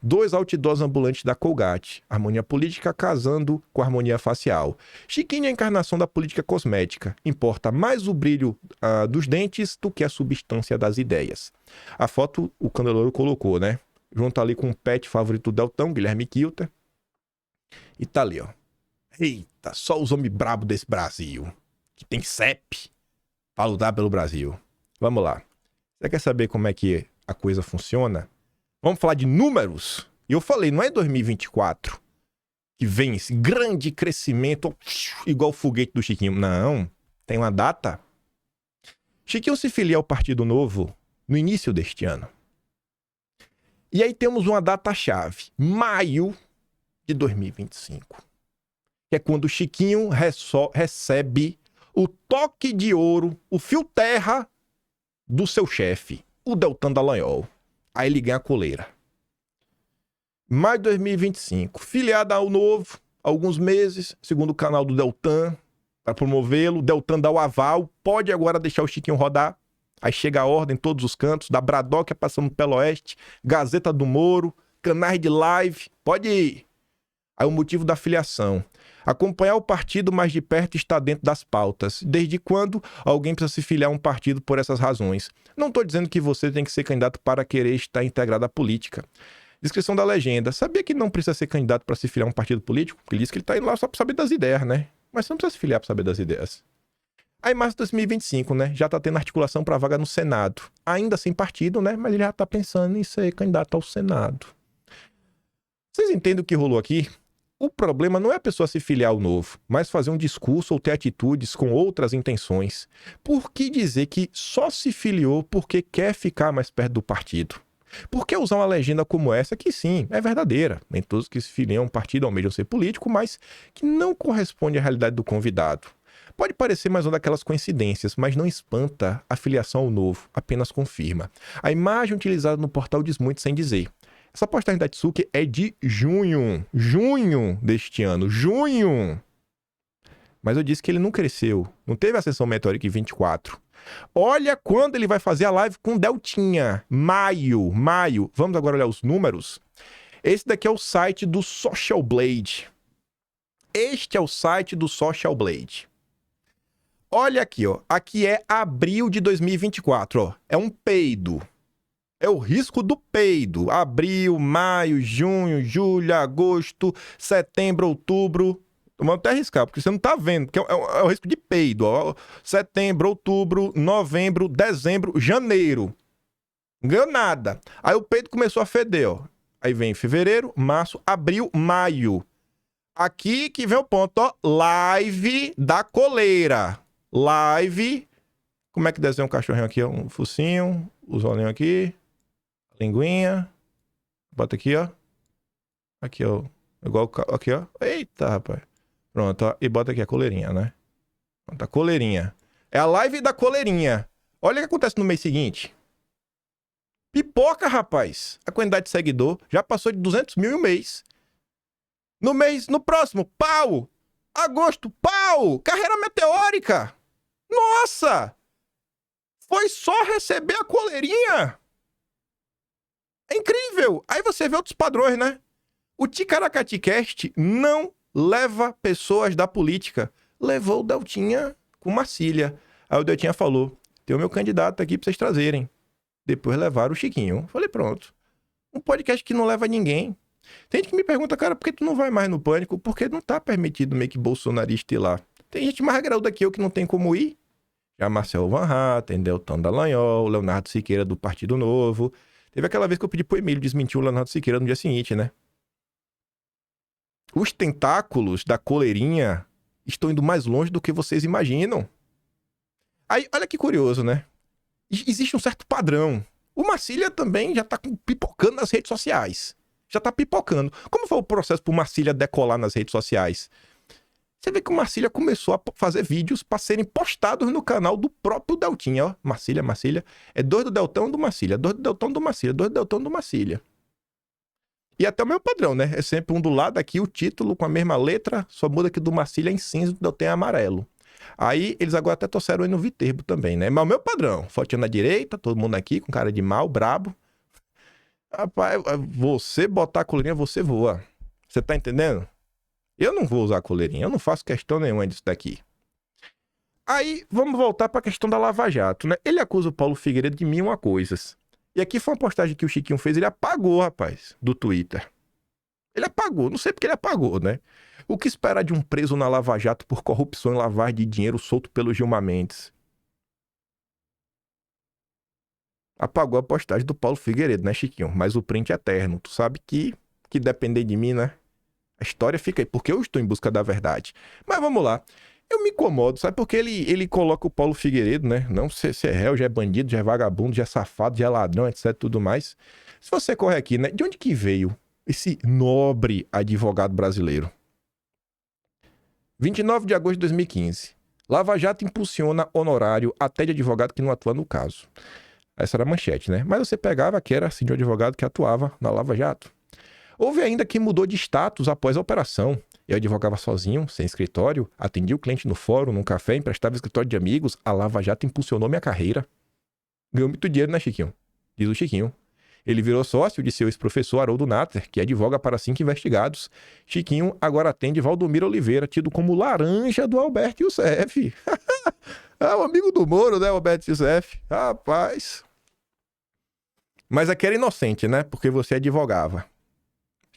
2 outdoors ambulantes da Colgate. Harmonia política casando com harmonia facial. Chiquinho é a encarnação da política cosmética. Importa mais o brilho dos dentes do que a substância das ideias. A foto o Candeloro colocou, né? Junto ali com o pet favorito do Deltan, Guilherme Kilter. E tá ali, ó. Eita, só os homens brabos desse Brasil. Que tem CEP para lutar pelo Brasil. Vamos lá. Você quer saber como é que a coisa funciona? Vamos falar de números? E eu falei, não é 2024 que vem esse grande crescimento igual o foguete do Chiquinho. Não, tem uma data. Chiquinho se filia ao Partido Novo no início deste ano. E aí temos uma data-chave, maio de 2025. Que é quando o Chiquinho recebe o toque de ouro, o fio terra do seu chefe, o Deltan Dallagnol. Aí ele ganha a coleira. Maio de 2025. Filiada ao Novo, alguns meses, segundo o canal do Deltan, para promovê-lo. Deltan dá o aval, pode agora deixar o Chiquinho rodar. Aí chega a ordem em todos os cantos, da Bradóquia passando pelo Oeste, Gazeta do Moro, canais de live, pode ir. Aí o motivo da filiação. Acompanhar o partido mais de perto está dentro das pautas. Desde quando alguém precisa se filiar a um partido por essas razões? Não estou dizendo que você tem que ser candidato para querer estar integrado à política. Descrição da legenda. Sabia que não precisa ser candidato para se filiar a um partido político? Porque ele disse que ele está indo lá só para saber das ideias, né? Mas você não precisa se filiar para saber das ideias. Aí, março de 2025, né? Já está tendo articulação para vaga no Senado. Ainda sem partido, né? Mas ele já está pensando em ser candidato ao Senado. Vocês entendem o que rolou aqui? O problema não é a pessoa se filiar ao Novo, mas fazer um discurso ou ter atitudes com outras intenções. Por que dizer que só se filiou porque quer ficar mais perto do partido? Por que usar uma legenda como essa que sim, é verdadeira? Nem todos que se filiam a um partido almejam ser político, mas que não corresponde à realidade do convidado. Pode parecer mais uma daquelas coincidências, mas não espanta a filiação ao Novo, apenas confirma. A imagem utilizada no portal diz muito sem dizer. Essa postagem da Tsuki é de junho deste ano, junho. Mas eu disse que ele não cresceu, não teve ascensão meteórica em 24. Olha quando ele vai fazer a live com Deltinha, maio. Vamos agora olhar os números. Esse daqui é o site do Social Blade. Este é o site do Social Blade. Olha aqui, ó. Aqui é abril de 2024, ó. É um peido. É o risco do peido. Abril, maio, junho, julho, agosto, setembro, outubro. Vamos até arriscar, porque você não tá vendo. Porque é o risco de peido. Ó. Setembro, outubro, novembro, dezembro, janeiro. Não ganhou nada. Aí o peido começou a feder, ó. Aí vem fevereiro, março, abril, maio. Aqui que vem o ponto, ó. Live da coleira. Live. Como é que desenha um cachorrinho aqui, ó? Um focinho, os olhinhos aqui. Linguinha. Bota aqui, ó. Aqui, ó. Igual aqui, ó. Eita, rapaz. Pronto, ó. E bota aqui a coleirinha, né? Pronto, a coleirinha. É a live da coleirinha. Olha o que acontece no mês seguinte. Pipoca, rapaz. A quantidade de seguidor já passou de 200 mil em um mês. No próximo, pau. Agosto, pau. Carreira meteórica. Nossa. Foi só receber a coleirinha. É incrível. Aí você vê outros padrões, né? O Ticaracaticast não leva pessoas da política. Levou o Deltinha com Marcília. Aí o Deltinha falou, tem o meu candidato aqui pra vocês trazerem. Depois levaram o Chiquinho. Falei, pronto. Um podcast que não leva ninguém. Tem gente que me pergunta, cara, por que tu não vai mais no Pânico? Porque não tá permitido meio que bolsonarista ir lá. Tem gente mais graúda que eu que não tem como ir. Já Marcel Van Hatten, Deltan Dallagnol, Leonardo Siqueira do Partido Novo. Teve aquela vez que eu pedi pro Emílio desmentir o Leonardo Siqueira no dia seguinte, né? Os tentáculos da coleirinha estão indo mais longe do que vocês imaginam. Aí, olha que curioso, né? Existe um certo padrão. O Marcília também já tá pipocando nas redes sociais. Já tá pipocando. Como foi o processo pro Marcília decolar nas redes sociais? Você vê que o Marcília começou a fazer vídeos para serem postados no canal do próprio Deltinha, ó. Marcília. É 2 do Deltão do Marcília, 2 do Deltão do Marcília, 2 do Deltão do Marcília. E até o meu padrão, né? É sempre um do lado aqui, o título com a mesma letra, só muda que do Marcília é em cinza, do Deltão é amarelo. Aí eles agora até trouxeram aí no Viterbo também, né? Mas o meu padrão, fotinha na direita, todo mundo aqui com cara de mal, brabo. Rapaz, você botar a coleirinha, você voa. Você tá entendendo? Eu não vou usar a coleirinha, eu não faço questão nenhuma disso daqui. Aí, vamos voltar pra questão da Lava Jato, né? Ele acusa o Paulo Figueiredo de 1000 coisas. E aqui foi uma postagem que o Chiquinho fez, ele apagou, rapaz, do Twitter. Ele apagou, não sei porque ele apagou, né? O que esperar de um preso na Lava Jato por corrupção e lavagem de dinheiro solto pelo Gilmar Mendes? Apagou a postagem do Paulo Figueiredo, né, Chiquinho? Mas o print é eterno. Tu sabe que depender de mim, né? A história fica aí, porque eu estou em busca da verdade. Mas vamos lá. Eu me incomodo, sabe? Porque ele coloca o Paulo Figueiredo, né? Não, se é réu, já é bandido, já é vagabundo, já é safado, já é ladrão, etc, tudo mais. Se você corre aqui, né? De onde que veio esse nobre advogado brasileiro? 29 de agosto de 2015. Lava Jato impulsiona honorário até de advogado que não atua no caso. Essa era a manchete, né? Mas você pegava que era assim de um advogado que atuava na Lava Jato. Houve ainda quem mudou de status após a operação. Eu advogava sozinho, sem escritório, atendia o cliente no fórum, num café, emprestava escritório de amigos. A Lava Jato impulsionou minha carreira. Ganhou muito dinheiro, né, Chiquinho? Diz o Chiquinho. Ele virou sócio de seu ex-professor Haroldo Natter, que advoga para 5 investigados. Chiquinho agora atende Valdomiro Oliveira, tido como laranja do Alberto Youssef. É o amigo do Moro, né, Alberto Youssef? Rapaz. Mas aqui era inocente, né? Porque você advogava.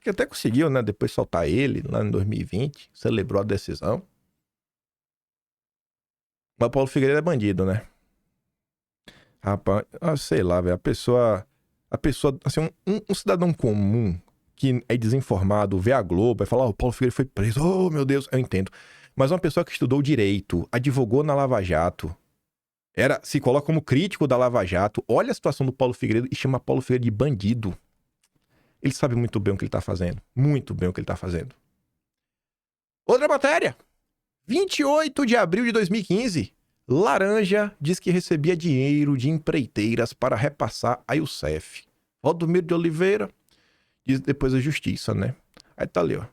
Que até conseguiu, né? Depois soltar ele lá em 2020. Celebrou a decisão. Mas o Paulo Figueiredo é bandido, né? Rapaz, sei lá, velho. A pessoa, assim, um cidadão comum que é desinformado, vê a Globo, vai falar, o Paulo Figueiredo foi preso. Oh, meu Deus, eu entendo. Mas uma pessoa que estudou direito, advogou na Lava Jato, se coloca como crítico da Lava Jato, olha a situação do Paulo Figueiredo e chama Paulo Figueiredo de bandido. Ele sabe muito bem o que ele tá fazendo. Muito bem o que ele tá fazendo. Outra matéria. 28 de abril de 2015. Laranja diz que recebia dinheiro de empreiteiras para repassar a Youssef. Valdomiro de Oliveira diz depois a justiça, né? Aí tá ali, ó.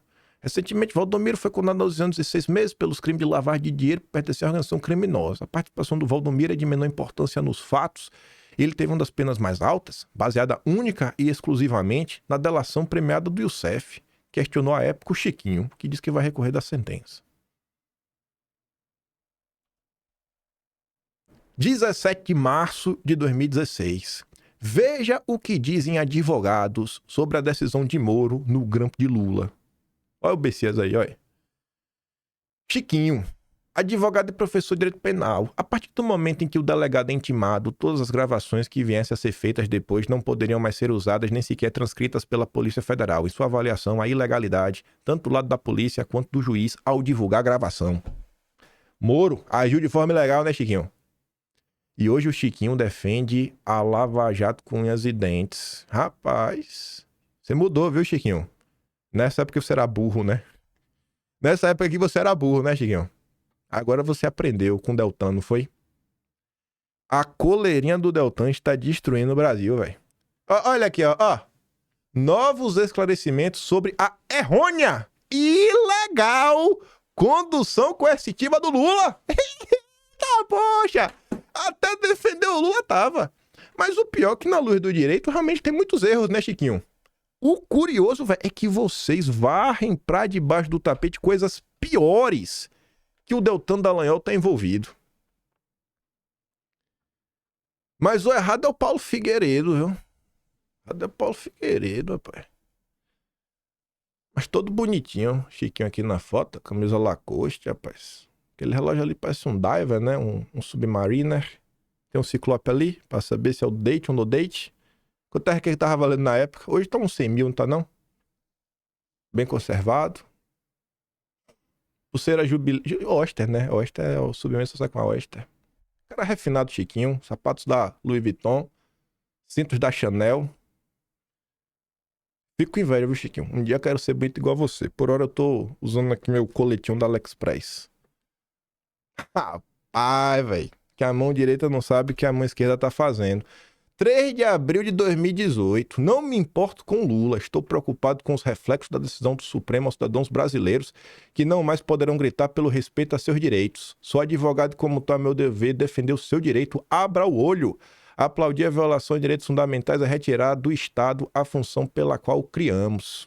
Recentemente, Valdomiro foi condenado a 12 anos e 6 meses pelos crimes de lavagem de dinheiro que pertencem à organização criminosa. A participação do Valdomiro é de menor importância nos fatos. Ele teve uma das penas mais altas, baseada única e exclusivamente na delação premiada do Youssef. Questionou à época o Chiquinho, que diz que vai recorrer da sentença. 17 de março de 2016. Veja o que dizem advogados sobre a decisão de Moro no grampo de Lula. Olha o Bessias aí, olha. Chiquinho, advogado e professor de direito penal. A partir do momento em que o delegado é intimado, todas as gravações que viessem a ser feitas depois não poderiam mais ser usadas nem sequer transcritas pela Polícia Federal. Em sua avaliação, a ilegalidade, tanto do lado da polícia quanto do juiz, ao divulgar a gravação. Moro agiu de forma ilegal, né, Chiquinho? E hoje o Chiquinho defende a Lava Jato com unhas e dentes. Rapaz, você mudou, viu, Chiquinho? Nessa época você era burro, né? Nessa época que você era burro, né, Chiquinho? Agora você aprendeu com o Deltan, não foi? A coleirinha do Deltan está destruindo o Brasil, velho. Olha aqui, ó. Novos esclarecimentos sobre a errônea e ilegal condução coercitiva do Lula. Eita, poxa! Até defender o Lula tava. Mas o pior é que na luz do direito realmente tem muitos erros, né, Chiquinho? O curioso, velho, é que vocês varrem pra debaixo do tapete coisas piores que o Deltan Dallagnol tá envolvido. Mas o errado é o Paulo Figueiredo, viu? O errado é o Paulo Figueiredo, rapaz. Mas todo bonitinho, Chiquinho aqui na foto, camisa Lacoste, rapaz. Aquele relógio ali parece um diver, né? Um submariner. Tem um ciclope ali, pra saber se é o date ou no date. Quanto é que ele tava valendo na época? Hoje tá uns 100 mil, não tá não? Bem conservado. Pulseira Jubilee. Oster, né? Oster é o submarino, só sai com a Oster. Cara refinado, Chiquinho. Sapatos da Louis Vuitton. Cintos da Chanel. Fico com inveja, viu, Chiquinho? Um dia eu quero ser bonito igual a você. Por hora eu tô usando aqui meu coletinho da AliExpress. Rapaz, velho. Que a mão direita não sabe o que a mão esquerda tá fazendo. 3 de abril de 2018. Não me importo com Lula. Estou preocupado com os reflexos da decisão do Supremo aos cidadãos brasileiros que não mais poderão gritar pelo respeito a seus direitos. Sou advogado e, como tal, meu dever defender o seu direito. Abra o olho. Aplaudir a violação de direitos fundamentais é retirar do Estado a função pela qual o criamos.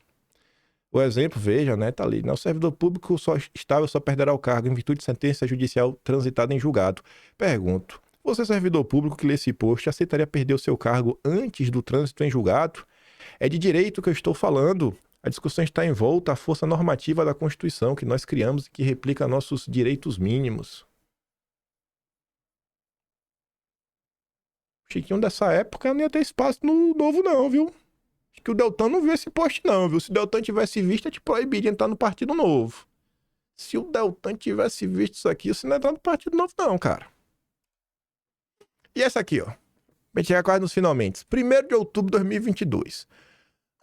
O exemplo, veja, né, tá ali, né? O servidor público estável só perderá o cargo em virtude de sentença judicial transitada em julgado. Pergunto, você, servidor público que lê esse post, aceitaria perder o seu cargo antes do trânsito em julgado? É de direito que eu estou falando. A discussão está em volta à força normativa da Constituição que nós criamos e que replica nossos direitos mínimos. O Chiquinho dessa época não ia ter espaço no novo não, viu? Acho que o Deltan não viu esse post não, viu? Se o Deltan tivesse visto, eu te proibiria entrar no Partido Novo. Se o Deltan tivesse visto isso aqui, você não ia entrar no Partido Novo não, cara. E essa aqui, ó. Pra gente chegar quase nos finalmente. 1º de outubro de 2022.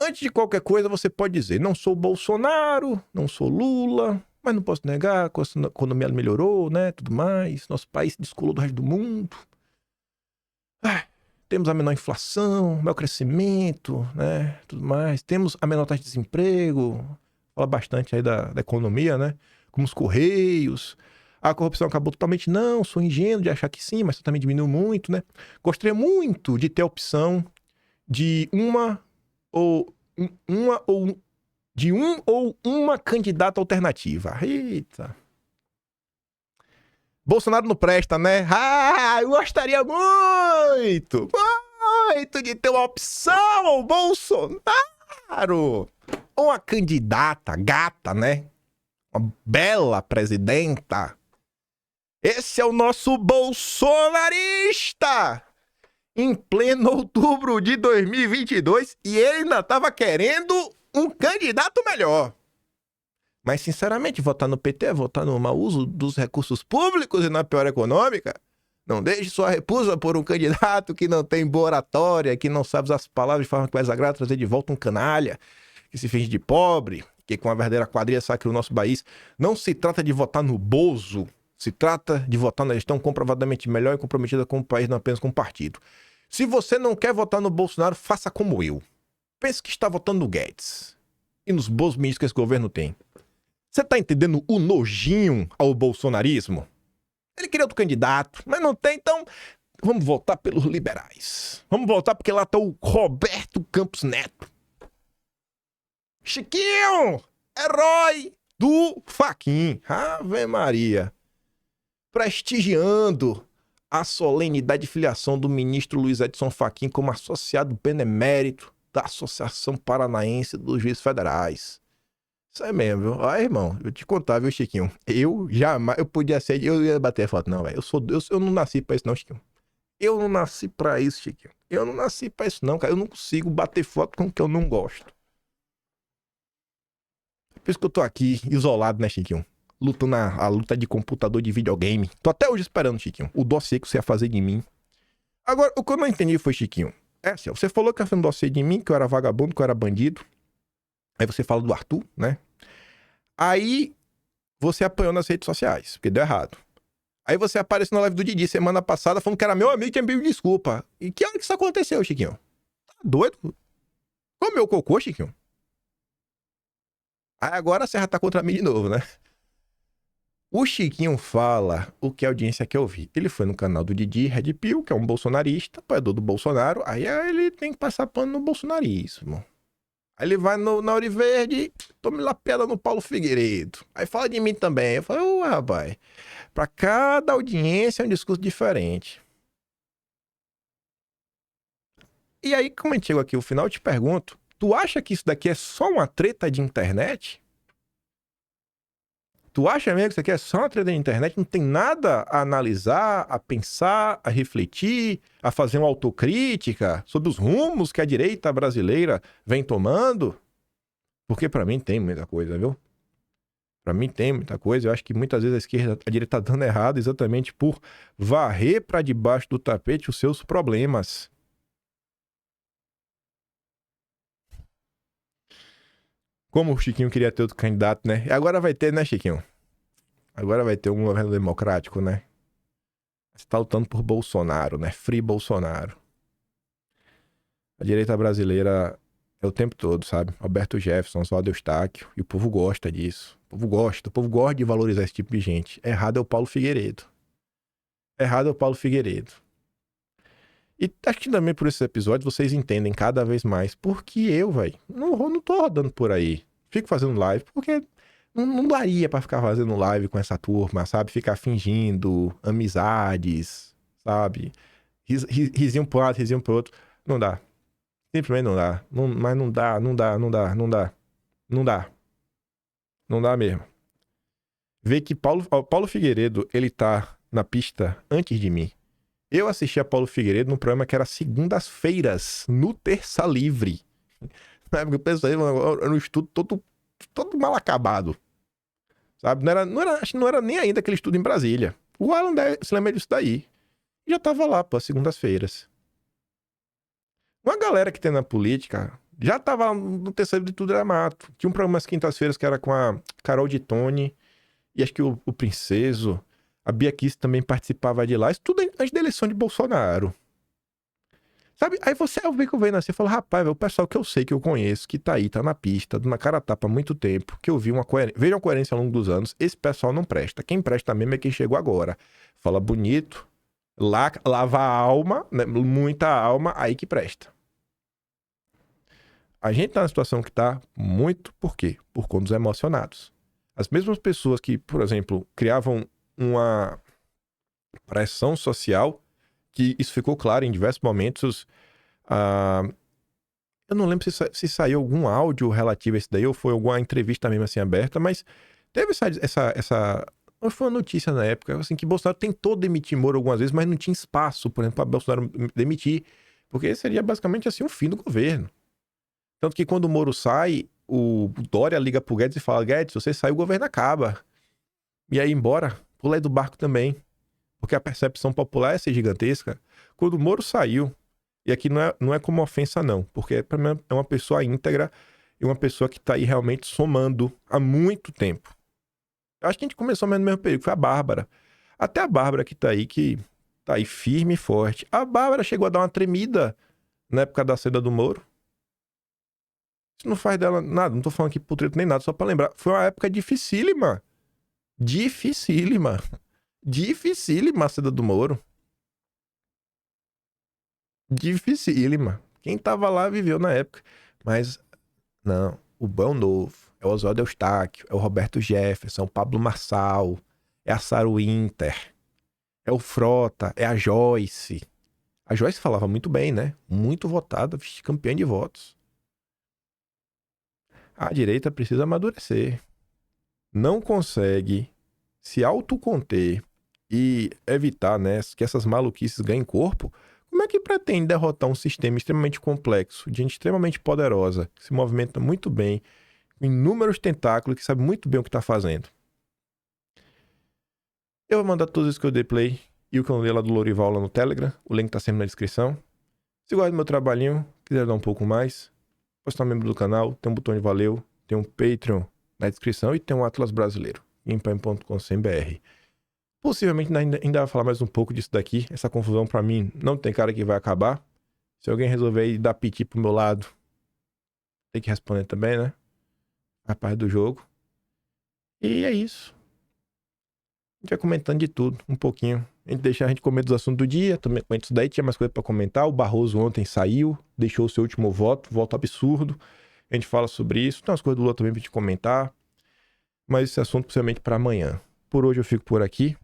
Antes de qualquer coisa, você pode dizer, não sou Bolsonaro, não sou Lula, mas não posso negar que a economia melhorou, né, tudo mais. Nosso país se descolou do resto do mundo. Temos a menor inflação, maior crescimento, né, tudo mais. Temos a menor taxa de desemprego. Fala bastante aí da economia, né? Como os Correios. A corrupção acabou totalmente. Não, sou ingênuo de achar que sim, mas também diminuiu muito, né? Gostaria muito de ter a opção de um ou uma candidata alternativa. Eita. Bolsonaro não presta, né? Eu gostaria muito de ter uma opção ao Bolsonaro. Uma candidata gata, né? Uma bela presidenta. Esse é o nosso bolsonarista! Em pleno outubro de 2022 e ele ainda tava querendo um candidato melhor. Mas, sinceramente, votar no PT é votar no mau uso dos recursos públicos e na pior econômica. Não deixe sua repusa por um candidato que não tem boa oratória, que não sabe usar as palavras de forma que vai desagradar, trazer de volta um canalha, que se finge de pobre, que com a verdadeira quadrilha saque o nosso país. Não se trata de votar no Bozo, se trata de votar na gestão comprovadamente melhor e comprometida com o país, não apenas com o partido. Se você não quer votar no Bolsonaro, faça como eu. Pense que está votando no Guedes e nos bons ministros que esse governo tem. Você tá entendendo o nojinho ao bolsonarismo? Ele queria outro candidato, mas não tem, então vamos votar pelos liberais. Vamos votar porque lá tá o Roberto Campos Neto. Chiquinho, herói do Fachin. Ave Maria. Prestigiando a solenidade de filiação do ministro Luiz Edson Fachin como associado benemérito da Associação Paranaense dos Juízes Federais. Isso é mesmo, viu? Ó, irmão, eu te contar, viu, Chiquinho? Eu jamais, eu podia ser, eu ia bater foto, não, velho. Eu não nasci pra isso, não, Chiquinho. Eu não nasci pra isso, Chiquinho. Eu não nasci pra isso, não, cara. Eu não consigo bater foto com o que eu não gosto. Por isso que eu tô aqui, isolado, né, Chiquinho? Lutando a luta de computador de videogame. Tô até hoje esperando, Chiquinho, o dossiê que você ia fazer de mim. Agora, o que eu não entendi foi, Chiquinho, assim, ó, você falou que ia fazer um dossiê de mim, que eu era vagabundo, que eu era bandido. Aí você fala do Arthur, né? Aí você apanhou nas redes sociais, porque deu errado. Aí você apareceu na live do Didi semana passada falando que era meu amigo e tinha pedido desculpa. E que hora que isso aconteceu, Chiquinho? Tá doido? Comeu cocô, Chiquinho? Aí agora a Serra tá contra mim de novo, né? O Chiquinho fala o que a audiência quer ouvir. Ele foi no canal do Didi Red Pill, que é um bolsonarista, apoiador do Bolsonaro. Aí ele tem que passar pano no bolsonarismo. Aí ele vai na Ouro Verde, tome lá pedra no Paulo Figueiredo. Aí fala de mim também. Eu falei, rapaz, pra cada audiência é um discurso diferente. E aí, como a gente chegou aqui ao final, eu te pergunto, tu acha que isso daqui é só uma treta de internet? Tu acha mesmo que isso aqui é só uma treta de internet? Não tem nada a analisar, a pensar, a refletir, a fazer uma autocrítica sobre os rumos que a direita brasileira vem tomando? Porque pra mim tem muita coisa, viu? Pra mim tem muita coisa. Eu acho que muitas vezes a direita tá dando errado exatamente por varrer pra debaixo do tapete os seus problemas. Como o Chiquinho queria ter outro candidato, né? E agora vai ter, né, Chiquinho? Agora vai ter um governo democrático, né? Você tá lutando por Bolsonaro, né? Free Bolsonaro. A direita brasileira é o tempo todo, sabe? Alberto Jefferson, Oswaldo Eustáquio. E o povo gosta disso. O povo gosta de valorizar esse tipo de gente. Errado é o Paulo Figueiredo. Errado é o Paulo Figueiredo. E acho que também por esses episódios vocês entendem cada vez mais porque eu, velho, não tô rodando por aí. Fico fazendo live porque não daria pra ficar fazendo live com essa turma, sabe? Ficar fingindo amizades, sabe? Risinho pro lado, risinho pro outro. Não dá. Simplesmente não dá. Mas não dá. Não dá mesmo. Vê que Paulo Figueiredo, ele tá na pista antes de mim. Eu assisti a Paulo Figueiredo num programa que era segundas-feiras, no Terça Livre. Na época eu pensei, era um estudo todo mal acabado. Sabe? Acho que não era nem ainda aquele estudo em Brasília. O Alan se lembra disso daí. Já tava lá, pô, segundas-feiras. Uma galera que tem na política já tava no Terça Livre de Tudo Era Mato. Tinha um programa às quintas-feiras que era com a Carol de Tone e acho que o Princeso. A Bia Kiss também participava de lá. Isso tudo antes da eleição de Bolsonaro. Sabe? Aí você vê que eu venho assim e falo, rapaz, o pessoal que eu sei, que eu conheço, que tá aí, tá na pista, na cara tapa há muito tempo, que eu vi vejo uma coerência ao longo dos anos, esse pessoal não presta. Quem presta mesmo é quem chegou agora. Fala bonito, lava a alma, né? Muita alma, aí que presta. A gente tá na situação que tá muito, por quê? Por conta dos emocionados. As mesmas pessoas que, por exemplo, criavam uma pressão social, que isso ficou claro em diversos momentos. Eu não lembro se saiu algum áudio relativo a isso daí, ou foi alguma entrevista mesmo assim aberta, mas teve essa foi uma notícia na época, assim, que Bolsonaro tentou demitir Moro algumas vezes, mas não tinha espaço, por exemplo, para Bolsonaro demitir, porque seria basicamente assim um fim do governo. Tanto que quando o Moro sai, o Dória liga pro Guedes e fala, Guedes, você saiu, o governo acaba. E aí, embora, pulei do barco também. Porque a percepção popular é ser gigantesca. Quando o Moro saiu, e aqui não é como ofensa não, porque pra mim é uma pessoa íntegra e uma pessoa que tá aí realmente somando há muito tempo. Eu acho que a gente começou mesmo no mesmo período, foi a Bárbara. Até a Bárbara que tá aí firme e forte. A Bárbara chegou a dar uma tremida na época da saída do Moro. Isso não faz dela nada, não tô falando aqui por treta nem nada, só pra lembrar. Foi uma época dificílima. Dificílima a saída do Moro. Dificílima. Quem tava lá viveu na época. Mas, não. O bom novo é o Oswaldo Eustáquio, é o Roberto Jefferson, é o Pablo Marçal, é a Sarah Winter, é o Frota, é a Joyce. A Joyce falava muito bem, né? Muito votada, campeã de votos. A direita precisa amadurecer. Não consegue se autoconter e evitar, né, que essas maluquices ganhem corpo. Como é que pretende derrotar um sistema extremamente complexo, de gente extremamente poderosa, que se movimenta muito bem, com inúmeros tentáculos, que sabe muito bem o que está fazendo? Eu vou mandar todos os que eu dei play e o que eu dei lá do Lorival lá no Telegram. O link tá sempre na descrição. Se gosta do meu trabalhinho, quiser dar um pouco mais, pode estar membro do canal, tem um botão de valeu, tem um Patreon na descrição e tem um Atlas Brasileiro. Empam.com.br. Possivelmente ainda vai falar mais um pouco disso daqui. Essa confusão pra mim não tem cara que vai acabar. Se alguém resolver ir dar piti pro meu lado, tem que responder também, né? A parte do jogo. E é isso. A gente vai comentando de tudo, um pouquinho. A gente deixa a gente comer dos assuntos do dia. Também comenta isso daí, tinha mais coisa pra comentar. O Barroso ontem saiu, deixou o seu último voto absurdo. A gente fala sobre isso. Tem umas coisas do Lula também pra gente comentar. Mas esse assunto possivelmente pra amanhã. Por hoje eu fico por aqui.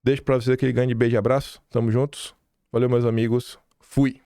Deixo pra vocês aquele grande beijo e abraço. Tamo juntos. Valeu, meus amigos. Fui.